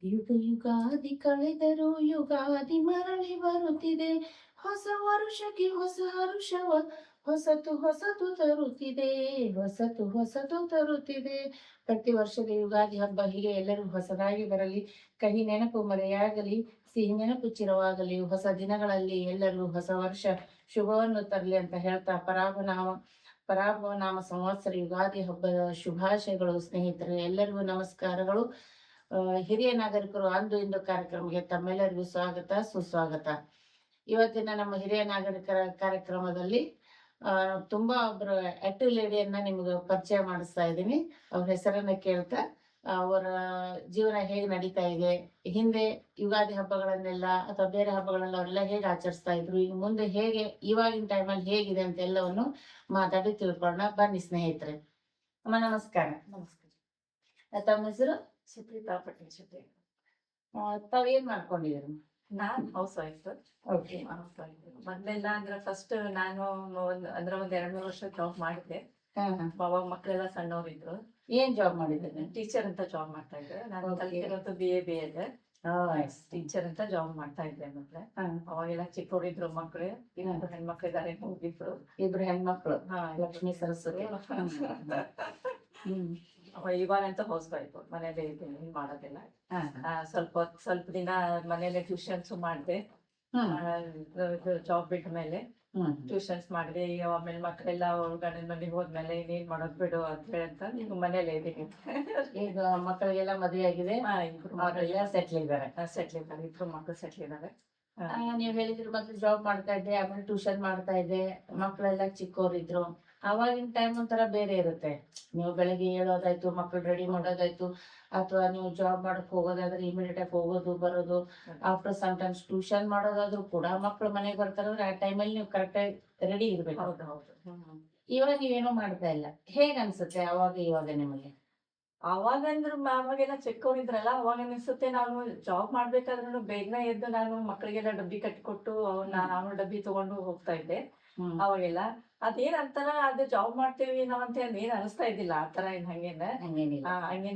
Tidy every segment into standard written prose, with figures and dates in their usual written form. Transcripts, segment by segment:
ಯುಗ ಯುಗಾದಿ ಕಳೆದರೂ ಯುಗಾದಿ ಮರಳಿ ಬರುತ್ತಿದೆ. ಹೊಸ ವರುಷಕ್ಕೆ ಹೊಸ ಹರುಷವ ಹೊಸತು ಹೊಸತು ತರುತ್ತಿದೆ. ಹೊಸತು ಹೊಸತು ತರುತ್ತಿದೆ. ಪ್ರತಿ ವರ್ಷದ ಯುಗಾದಿ ಹಬ್ಬ ಹೀಗೆ ಎಲ್ಲರಿಗೂ ಹೊಸದಾಗಿ ಬರಲಿ. ಕಹಿ ನೆನಪು ಮರೆಯಾಗಲಿ, ಸಿಹಿ ನೆನಪು ಚಿರವಾಗಲಿ. ಹೊಸ ದಿನಗಳಲ್ಲಿ ಎಲ್ಲರಿಗೂ ಹೊಸ ವರ್ಷ ಶುಭವನ್ನು ತರಲಿ ಅಂತ ಹೇಳ್ತಾ ಪರಾಭವನಾಮ ಸಂವತ್ಸರ ಯುಗಾದಿ ಹಬ್ಬದ ಶುಭಾಶಯಗಳು ಸ್ನೇಹಿತರೆ. ಎಲ್ಲರಿಗೂ ನಮಸ್ಕಾರಗಳು. ಹಿರಿಯ ನಾಗರಿಕರು ಅಂದು ಇಂದು ಕಾರ್ಯಕ್ರಮಕ್ಕೆ ತಮ್ಮೆಲ್ಲರಿಗೂ ಸ್ವಾಗತ ಸುಸ್ವಾಗತ. ಇವತ್ತಿನ ನಮ್ಮ ಹಿರಿಯ ನಾಗರಿಕರ ಕಾರ್ಯಕ್ರಮದಲ್ಲಿ ತುಂಬಾ ಒಬ್ಬರು ಆಕ್ಟಿವ್ ಲೇಡಿಯನ್ನ ನಿಮ್ಗೆ ಪರಿಚಯ ಮಾಡಿಸ್ತಾ ಇದ್ದೀನಿ. ಅವ್ರ ಹೆಸರನ್ನ ಕೇಳ್ತಾ ಅವರ ಜೀವನ ಹೇಗೆ ನಡೀತಾ ಇದೆ, ಹಿಂದೆ ಯುಗಾದಿ ಹಬ್ಬಗಳನ್ನೆಲ್ಲ ಅಥವಾ ಬೇರೆ ಹಬ್ಬಗಳನ್ನ ಅವರೆಲ್ಲ ಹೇಗೆ ಆಚರಿಸ್ತಾ ಇದ್ರು, ಈಗ ಮುಂದೆ ಹೇಗೆ, ಇವಾಗಿನ ಟೈಮಲ್ಲಿ ಹೇಗಿದೆ ಅಂತ ಎಲ್ಲವನ್ನು ಮಾತಾಡಿ ತಿಳ್ಕೊಳ್ಳೋಣ ಬನ್ನಿ ಸ್ನೇಹಿತರೆ. ಅಮ್ಮ ನಮಸ್ಕಾರ. ನಮಸ್ಕಾರ. ತಮ್ಮ ಹೆಸರು? ಸುಪ್ರೀತಾ ಪಟೇಲ್ ಜೊತೆ. ತಾವ್ ಏನ್ ಮಾಡ್ಕೊಂಡಿದ್ದೀರಿ? ನಾನ್ ಹೌಸ್ ವೈಫ್. ಓಕೆ. ಮೊದ್ಲೆಲ್ಲ ಅಂದ್ರೆ ಫಸ್ಟ್ ನಾನು ಒಂದ್ 2-3 ವರ್ಷ ಜಾಬ್ ಮಾಡಿದ್ದೆ. ಅವಾಗ ಮಕ್ಕಳೆಲ್ಲ ಸಣ್ಣವರಿದ್ರು. ಏನ್ ಜಾಬ್ ಮಾಡಿದ್ದೀರಿ? ಟೀಚರ್ ಅಂತ ಜಾಬ್ ಮಾಡ್ತಾ ಇದ್ದೆ. ನಾನು ಕಲ್ತಿರೋದು BA ಟೀಚರ್ ಅಂತ ಜಾಬ್ ಮಾಡ್ತಾ ಇದ್ದೆ ಮೊದ್ಲೆ. ಅವಾಗೆಲ್ಲ ಚಿಕ್ಕವರಿದ್ರು ಮಕ್ಳು. ಇನ್ನೊಂದು ಹೆಣ್ಮಕ್ಳಿದ್ದಾರೆ, ಹೋಗಿದ್ರು. ಇಬ್ರು ಹೆಣ್ಮಕ್ಳು, ಲಕ್ಷ್ಮೀ ಸರಸ್ವತಿ. ಇವಾಗಂತೂ ಹೌಸ್ ವೈಫ್, ಮನೇಲಿ ಇದ್ದೀನಿ, ಮಾಡೋದಿಲ್ಲ. ಸ್ವಲ್ಪ ದಿನ ಮನೇಲೆ ಟ್ಯೂಷನ್ಸ್ ಮಾಡಿದೆ. ಜಾಬ್ ಬಿಟ್ಟ ಮೇಲೆ ಟ್ಯೂಷನ್ಸ್ ಮಾಡಿದೆ. ಈಗ ಆಮೇಲೆ ಮಕ್ಕಳೆಲ್ಲ ಗಂಡನ ಮನೆಗೆ ಹೋದ್ಮೇಲೆ ಇನ್ನೇನ್ ಮಾಡೋದ್ ಬಿಡು ಅಂತ ಹೇಳಂತ ನೀವು ಮನೇಲೆ ಇದ್ದೀನಿ. ಈಗ ಮಕ್ಕಳಿಗೆಲ್ಲ ಮದುವೆ ಆಗಿದೆ, ಅವರೆಲ್ಲ ಸೆಟ್ಲ್ ಇದ್ದಾರೆ. ಇಬ್ರು ಮಕ್ಕಳು ಸೆಟ್ಲ್ ಇದ್ದಾರೆ. ನೀವ್ ಹೇಳಿದ್ರಿ ಮೊದ್ಲು ಜಾಬ್ ಮಾಡ್ತಾ ಇದ್ದೆ, ಆಮೇಲೆ ಟ್ಯೂಷನ್ ಮಾಡ್ತಾ ಇದ್ದೆ, ಮಕ್ಕಳೆಲ್ಲ ಚಿಕ್ಕವರಿದ್ರು. ಅವಾಗಿನ ಟೈಮ್ ಒಂಥರ ಬೇರೆ ಇರುತ್ತೆ. ನೀವು ಬೆಳಗ್ಗೆ ಹೇಳೋದಾಯ್ತು, ಮಕ್ಕಳು ರೆಡಿ ಮಾಡೋದಾಯ್ತು, ಅಥವಾ ನೀವು ಜಾಬ್ ಮಾಡಕ್ ಹೋಗೋದಾದ್ರೆ ಇಮಿಡಿಯೇಟ್ ಆಗಿ ಹೋಗೋದು ಬರೋದು. ಆಫ್ಟರ್ ಸಮ್ ಟೈಮ್ಸ್ ಟ್ಯೂಷನ್ ಮಾಡೋದಾದ್ರು ಕೂಡ ಮಕ್ಕಳು ಮನೆಗೆ ಬರ್ತಾರಂದ್ರೆ ಆ ಟೈಮಲ್ಲಿ ನೀವು ಕರೆಕ್ಟಾಗಿ ರೆಡಿ ಇರ್ಬೇಕು. ಹೌದು. ಇವಾಗ ನೀವೇನೋ ಮಾಡ್ತಾ ಇಲ್ಲ, ಹೇಗ್ ಅನ್ಸುತ್ತೆ ಅವಾಗ ಇವಾಗ ನಿಮಗೆ? ಅವಾಗಂದ್ರು ಅವಾಗೆಲ್ಲ ಚಿಕ್ಕವರಿದ್ರಲ್ಲ, ಅವಾಗ ಅನ್ಸುತ್ತೆ ನಾನು ಜಾಬ್ ಮಾಡ್ಬೇಕಾದ್ರೂ ಬೇಗನೆ ಎದ್ದು ನಾನು ಮಕ್ಕಳಿಗೆಲ್ಲ ಡಬ್ಬಿ ಕಟ್ಟಿಕೊಟ್ಟು ನಾನು ಡಬ್ಬಿ ತಗೊಂಡು ಹೋಗ್ತಾ ಇದ್ದೆ. ಅವಾಗೆಲ್ಲ ಅದೇನ್ ಅಂತಾರ, ಅದು ಜಾಬ್ ಮಾಡ್ತೇವಿ ನಾವ್ ಅಂತ ಏನ್ ಅನಿಸ್ತಾ ಇದ್ದಿಲ್ಲ. ಆತರ ಹಂಗೇನ್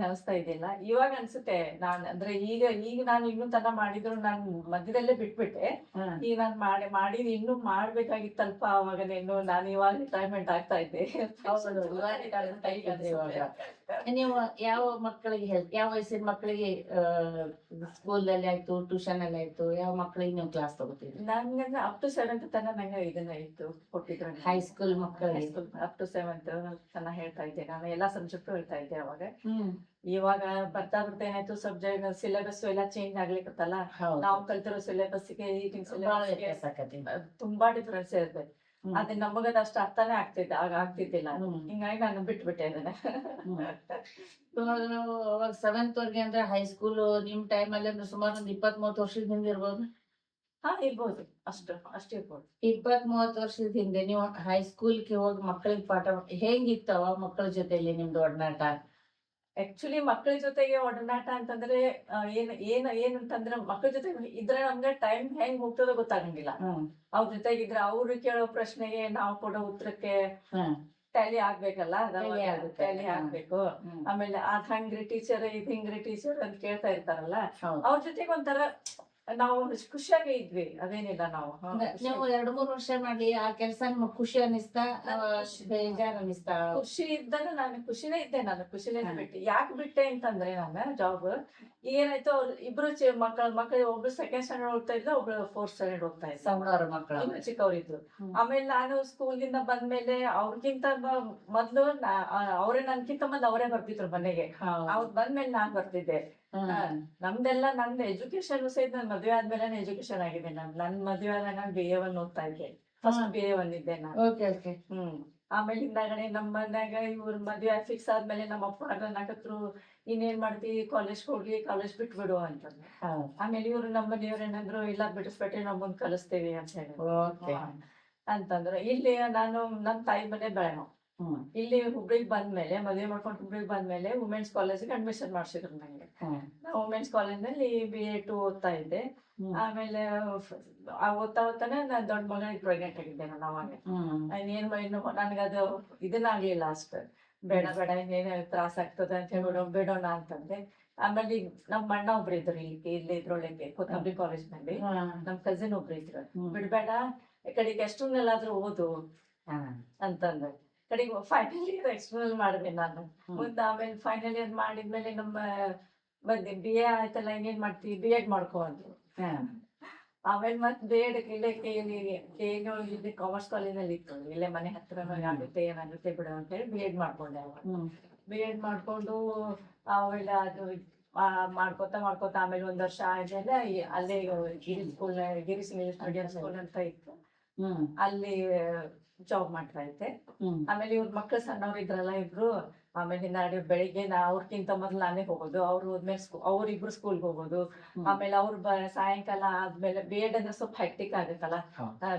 ಅನಿಸ್ತಾ ಇದ್ದಿಲ್ಲ. ಇವಾಗ ಅನ್ಸುತ್ತೆ ಅಂದ್ರೆ ಈಗ ನಾನು ಇನ್ನೂ ತನ ಮಾಡಿದ್ರು ನಾನು ಮಧ್ಯದಲ್ಲೇ ಬಿಟ್ಬಿಟ್ಟೆ. ಈಗ ನಾನ್ ಮಾಡಿ ಇನ್ನೂ ಮಾಡ್ಬೇಕಾಗಿತ್ತಲ್ಪ ಅವಾಗನೇನು. ನಾನು ಇವಾಗ ರಿಟೈರ್ಮೆಂಟ್ ಆಗ್ತಾ ಇದ್ದೆ. ನೀವು ಯಾವ ಮಕ್ಕಳಿಗೆ ಯಾವ ವಯಸ್ಸಿನ ಮಕ್ಕಳಿಗೆ ಸ್ಕೂಲಲ್ಲಿ ಆಯ್ತು, ಟ್ಯೂಷನ್ ಅಲ್ಲಿ ಆಯ್ತು, ಯಾವ ಮಕ್ಕಳಿಗೆ ನೀವು ಕ್ಲಾಸ್ ತಗೋತೀರಿ? ನಂಗಂದ್ರೆ ಅಪ್ ಟು 7th ತನ ನಂಗೆ ಇದನ್ನ ಇತ್ತು ಕೊಟ್ಟಿದ್ರು. ಹೈಸ್ಕೂಲ್ ಮಕ್ಕಳಿಗೆ ಅಪ್ ಟು 7th ತನ ಹೇಳ್ತಾ ಇದ್ದೆ ನಾನು. ಎಲ್ಲಾ ಸಬ್ಜೆಕ್ಟ್ ಹೇಳ್ತಾ ಇದ್ದೆ ಅವಾಗ. ಇವಾಗ ಬರ್ತಾ ಏನಾಯ್ತು, ಸಬ್ಜೆಕ್ಟ್ ಸಿಲೆಬಸ್ ಎಲ್ಲ ಚೇಂಜ್ ಆಗ್ಲಿಕ್ಕತ್ತಲ್ಲ. ನಾವು ಕಲ್ತಿರೋ ಸಿಲೆಬಸ್ಗೆ ಈಗಿನ ಸಿಲೆಬಸ್ಗೆ ತುಂಬಾ ಡಿಫ್ರೆನ್ಸ್ ಇರುತ್ತೆ. ಅದೇ ನಮಗದ ಅಷ್ಟು ಅರ್ಥನೇ ಆಗ್ತಿದ್ದಿಲ್ಲ. ಹಿಂಗಾಗಿ ನಾನು ಬಿಟ್ಬಿಟ್ಟೆ ಅದನ್ನ. ಅವಾಗ 7th ವರ್ಗೆ ಅಂದ್ರೆ ಹೈಸ್ಕೂಲ್ ನಿಮ್ ಟೈಮ್ ಅಲ್ಲಿ ಅಂದ್ರೆ ಸುಮಾರು ಒಂದು 20-30 ವರ್ಷದ ಹಿಂದೆ ಇರ್ಬೋದು. ಇರ್ಬೋದು, ಅಷ್ಟಿರ್ಬೋದು. 20-30 ವರ್ಷದ ಹಿಂದೆ ನೀವು ಹೈಸ್ಕೂಲ್ಗೆ ಹೋಗಿ ಮಕ್ಕಳಿಗೆ ಪಾಠ ಹೆಂಗಿತ್ತವ ಮಕ್ಕಳ ಜೊತೆಲಿ ನಿಮ್ದು ಒಡನಾಟ? ಆಕ್ಚುಲಿ ಮಕ್ಕಳ ಜೊತೆಗೆ ಒಡನಾಟ ಅಂತಂದ್ರೆ ಏನಂತಂದ್ರೆ, ಮಕ್ಕಳ ಜೊತೆ ಇದ್ರೆ ನಮ್ಗೆ ಟೈಮ್ ಹೆಂಗ್ ಹೋಗ್ತದೋ ಗೊತ್ತಾಗಂಗಿಲ್ಲ. ಅವ್ರ ಜೊತೆಗಿದ್ರೆ ಅವ್ರು ಕೇಳೋ ಪ್ರಶ್ನೆಗೆ ನಾವು ಕೊಡೋ ಉತ್ತರಕ್ಕೆ ಟ್ಯಾಲಿ ಆಗ್ಬೇಕಲ್ಲ, ಟ್ಯಾಲಿ ಆಗ್ಬೇಕು. ಆಮೇಲೆ ಅದ್ ಹಂಗ್ರಿ ಟೀಚರ್, ಇದ್ ಹಿಂಗ್ರಿ ಟೀಚರ್ ಅಂತ ಕೇಳ್ತಾ ಇರ್ತಾರಲ್ಲ, ಅವ್ರ ಜೊತೆಗೆ ಒಂಥರ ನಾವು ಖುಷಿಯಾಗಿ ಇದ್ವಿ. ಅದೇನಿಲ್ಲ, ನಾವು 2-3 ವರ್ಷ ಮಾಡಿ ಆ ಕೆಲಸ ನಿಮ್ಗೆ ಖುಷಿ ಅನ್ನಿಸ್ತಾ ಬೇಜಾರ್ ಅನ್ನಿಸ್ತಾ? ಖುಷಿ ಇದ್ದಾಗ ನಾನು ಖುಷಿನೇ ಇದ್ದೆ. ಬಿಟ್ಟೆ. ಯಾಕೆ ಬಿಟ್ಟೆ ಅಂತಂದ್ರೆ, ನಾನು ಜಾಬ್ ಏನಾಯ್ತು, ಅವ್ರು ಇಬ್ರು ಮಕ್ಕಳು ಒಬ್ರು 2nd ಸ್ಟ್ಯಾಂಡರ್ಡ್ ಓದ್ತಾ ಇದ್ರು, ಒಬ್ರು 4th ಸ್ಟ್ಯಾಂಡರ್ಡ್ ಓದ್ತಾ ಇದ್ರು. ಸಣ್ಣವ್ರ ಮಕ್ಕಳು, ಚಿಕ್ಕವರಿದ್ರು. ಆಮೇಲೆ ನಾನು ಸ್ಕೂಲಿಂದ ಬಂದ್ಮೇಲೆ ಅವ್ರಿಗಿಂತ ಮೊದ್ಲು ನನ್ಕಿಂತ ಮೊದ್ಲು ಅವರೇ ಬರ್ತಿದ್ರು ಮನೆಗೆ. ಅವ್ರು ಬಂದ್ಮೇಲೆ ನಾನ್ ಬರ್ತಿದ್ದೆ. ನಂದು ಎಜುಕೇಶನ್ ಸಹಿತ ನನ್ ಮದ್ವೆ ಆದ್ಮೇಲೆ ಎಜುಕೇಶನ್ ಆಗಿದೆ. ನನ್ ಮದ್ವೆ ಆದಾಗ ನಾನು BA1 ಓದ್ತಾ ಇದ್ದೆ. ಫಸ್ಟ್ BA1 ಇದ್ದೆ ನಾನು. ಆಮೇಲೆ ಹಿಂದಾಗಡೆ ನಮ್ಮ ಮನ್ಯಾಗ ಇವ್ರ ಮದ್ವೆ ಫಿಕ್ಸ್ ಆದ್ಮೇಲೆ ನಮ್ಮ ಅಪ್ಪ ಅನ್ನಕತ್ರು, ಇನ್ನೇನ್ ಮಾಡ್ತೀವಿ, ಕಾಲೇಜ್ ಹೋಗಿ ಕಾಲೇಜ್ ಬಿಟ್ಬಿಡು ಅಂತಂದ್ರೆ. ಆಮೇಲೆ ನಮ್ಮ ಮನೆಯವ್ರು ಏನಂದ್ರು, ಇಲ್ಲ ಬಿಡಿಸ್ಬಿಟ್ರೆ ನಾವು ಮುಂದ್ ಕಲಿಸ್ತೇವಿ ಅಂತ ಹೇಳಿ ಅಂತಂದ್ರು. ಇಲ್ಲಿ ನಾನು ನಮ್ ತಾಯಿ ಮನೆ ಬೆಳೆನೋ, ಇಲ್ಲಿ ಹುಬ್ಳಿಗ್ ಬಂದ್ಮೇಲೆ, ಮದ್ವೆ ಮಾಡ್ಕೊಂಡು ಹುಬ್ಳಿಗ್ ಬಂದ್ಮೇಲೆ ವುಮೆನ್ಸ್ ಕಾಲೇಜಿಗೆ ಅಡ್ಮಿಷನ್ ಮಾಡ್ಸಿದ್ರು ನಂಗೆ. ನಾ ವುಮೆನ್ಸ್ ಕಾಲೇಜ್ನಲ್ಲಿ BA2 ಓದ್ತಾ ಇದ್ದೆ. ಆಮೇಲೆ ಓದ್ತಾನೆ ನಾನ್ ದೊಡ್ಡ ಮಗಳಿಗೆ ಪ್ರೆಗ್ನೆಂಟ್ ಆಗಿದ್ದೆ ನಾನು ಅವಾಗ. ಇನ್ನು ನನ್ಗದು ಇದನ್ನ ಆಗ್ಲಿಲ್ಲ ಅಷ್ಟು. ಬೇಡ ಇನ್ನೇನು ತ್ರಾಸ ಆಗ್ತದೆ ಅಂತ ಹೇಳಿ ಬಿಡೋಣ ಅಂತಂದೆ. ಆಮೇಲೆ ಈಗ ನಮ್ ಅಣ್ಣ ಒಬ್ರು ಇದ್ರು ಇಲ್ಲಿ ಇದ್ರೊಳಗೆ ಕೊತ್ತಂಬರಿ ಕಾಲೇಜ್ ನಲ್ಲಿ ನಮ್ ಕಸಿನ್ ಒಬ್ರು ಇದ್ರು. ಬಿಡ್ಬೇಡ ಕಡೆಗೆ ಎಷ್ಟೊಂದೆಲ್ಲಾದ್ರೂ ಓದು ಅಂತಂದ್ರೆ ಕಡೆಗೆ ಫೈನಲ್ ಇಯರ್ ಎಕ್ಸ್ಟರ್ನಲ್ ಮಾಡಿದೆ ನಾನು. ಮುಂದೆ ಆಮೇಲೆ ಫೈನಲ್ ಇಯರ್ ಮಾಡಿದ್ಮೇಲೆ ನಮ್ಮ ಬಂದೆ ಬಿ ಎ ಆಯ್ತಲ್ಲ, ಇನ್ನೇನ್ ಮಾಡ್ತೀವಿ, ಬಿ ಎಡ್ ಮಾಡ್ಕೊ ಅಂದ್ರು. ಆಮೇಲೆ ಮತ್ತೆ ಬಿ ಎಡ್ ಇಲ್ಲೇ ಕೆ ಕಾಮರ್ಸ್ ಕಾಲೇಜಲ್ಲಿ ಇತ್ತು, ಇಲ್ಲೇ ಮನೆ ಹತ್ರ ಆಗುತ್ತೆ ಏನಾಗುತ್ತೆ ಬಿಡು ಅಂತ ಹೇಳಿ ಬಿ ಎಡ್ ಮಾಡ್ಕೊಂಡೆ. ಅವಾಗ ಬಿ ಎಡ್ ಮಾಡ್ಕೊಂಡು ಆಮೇಲೆ ಅದು ಮಾಡ್ಕೋತಾ ಆಮೇಲೆ ಒಂದ್ ವರ್ಷ ಆದ್ಮೇಲೆ ಅಲ್ಲೇ ಗಿರಿ ಸ್ಕೂಲ್, ಗಿರಿಸ್ ಇಂಗ್ಲಿಷ್ ಮೀಡಿಯಂ ಸ್ಕೂಲ್ ಅಂತ ಇತ್ತು, ಅಲ್ಲಿ ಜಾಬ್ ಮಾಡ್ತಾ ಇದ್ದೆ. ಆಮೇಲೆ ಇವ್ರ ಮಕ್ಳು ಸಣ್ಣವ್ರು ಇದ್ರಲ್ಲ ಇಬ್ರು. ಆಮೇಲೆ ನಾಳೆ ಬೆಳಿಗ್ಗೆ ಅವ್ರಕ್ಕಿಂತ ಮೊದ್ಲು ನಾನೇ ಹೋಗೋದು, ಅವ್ರು ಹೋದ್ಮೇಲೆ ಅವ್ರಿಬ್ರು ಸ್ಕೂಲ್ಗೆ ಹೋಗೋದು. ಆಮೇಲೆ ಅವ್ರು ಸಾಯಂಕಾಲ ಆದ್ಮೇಲೆ ಬಿ ಎಡ್ ಅಂದ್ರೆ ಸ್ವಲ್ಪ ಹೆಕ್ಟಿಕ್ ಆಗುತ್ತಲ್ಲ,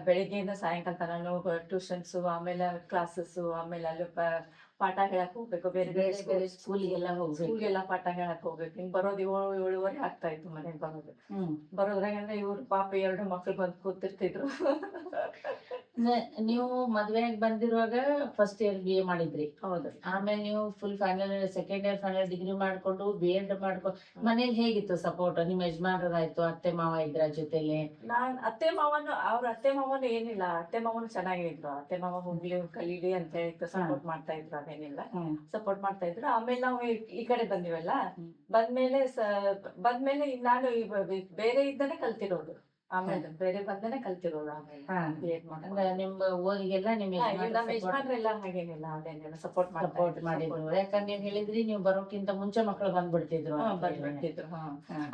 ಬೆಳಿಗ್ಗೆಯಿಂದ ಸಾಯಂಕಾಲ ತನಕ ಟ್ಯೂಷನ್ಸ್, ಆಮೇಲೆ ಕ್ಲಾಸಸ್, ಆಮೇಲೆ ಅಲ್ಲಿ ಪಾಠ ಹೇಳಕ್ ಹೋಗ್ಬೇಕು, ಬೇರೆ ಬೇರೆ ಸ್ಕೂಲ್ಗೆಲ್ಲ ಪಾಠ ಹೇಳಕ್ ಹೋಗ್ಬೇಕು. ಹಿಂಗ್ ಬರೋದು 7-7:30 ಆಗ್ತಾ ಇತ್ತು ಮನೆಗೆ ಬರೋದು. ಬರೋದ್ರಾಗಂದ್ರೆ ಇವ್ರ ಪಾಪ 2 ಮಕ್ಳು ಬಂದು ಕೂತಿರ್ತಿದ್ರು. ನೀವು ಮದ್ವೆಯಾಗಿ ಬಂದಿರುವಾಗ ಫಸ್ಟ್ ಇಯರ್ ಬಿ ಎ ಮಾಡಿದ್ರಿ. ಹೌದು. ಆಮೇಲೆ ನೀವು full final second year final degree ಮಾಡ್ಕೊಂಡು ಬಿ ಎಡ್ ಮಾಡ್ಕೊಂಡು ಮನೇಲಿ ಹೇಗಿತ್ತು ಸಪೋರ್ಟ್? ನಿಮ್ ಯಜಮಾನರಾಯ್ತು, ಅತ್ತೆ ಮಾವ ಇದ್ರ ಜೊತೆಲಿ? ಅತ್ತೆ ಮಾವನು ಏನಿಲ್ಲ, ಅತ್ತೆ ಮಾವನು ಚೆನ್ನಾಗೇ ಇದ್ರು. ಅತ್ತೆ ಮಾವ ಹೋಗ್ಲಿ ಕಲೀಲಿ ಅಂತ ಹೇಳಿ ಸಪೋರ್ಟ್ ಮಾಡ್ತಾ ಇದ್ರು, ಅದೇನಿಲ್ಲ ಸಪೋರ್ಟ್ ಮಾಡ್ತಾ ಇದ್ರು. ಆಮೇಲೆ ನಾವು ಈ ಕಡೆ ಬಂದಿವಲ್ಲ, ಬಂದ್ಮೇಲೆ ನಾನು ಬೇರೆ ಇದ್ದಾನೆ ಕಲ್ತಿರೋದು. ಆಮೇಲೆ ಬೇರೆ ಬಂದೇನೆ ಕಲ್ತಿರೋದು. ಆಮೇಲೆ ನಿಮ್ ಓದಿಗೆಲ್ಲ ನಿಮ್ ಯಜಮಾನ್ರೆಲ್ಲ ಹಾಗೇನಿಲ್ಲ, ಅದೇನಿಲ್ಲ ಸಪೋರ್ಟ್ ಮಾಡಿದ್ರು. ಯಾಕಂದ್ರೆ ನೀವ್ ಹೇಳಿದ್ರಿ ನೀವು ಬರೋಕ್ಕಿಂತ ಮುಂಚೆ ಮಕ್ಳು ಬಂದ್ಬಿಡ್ತಿದ್ರು.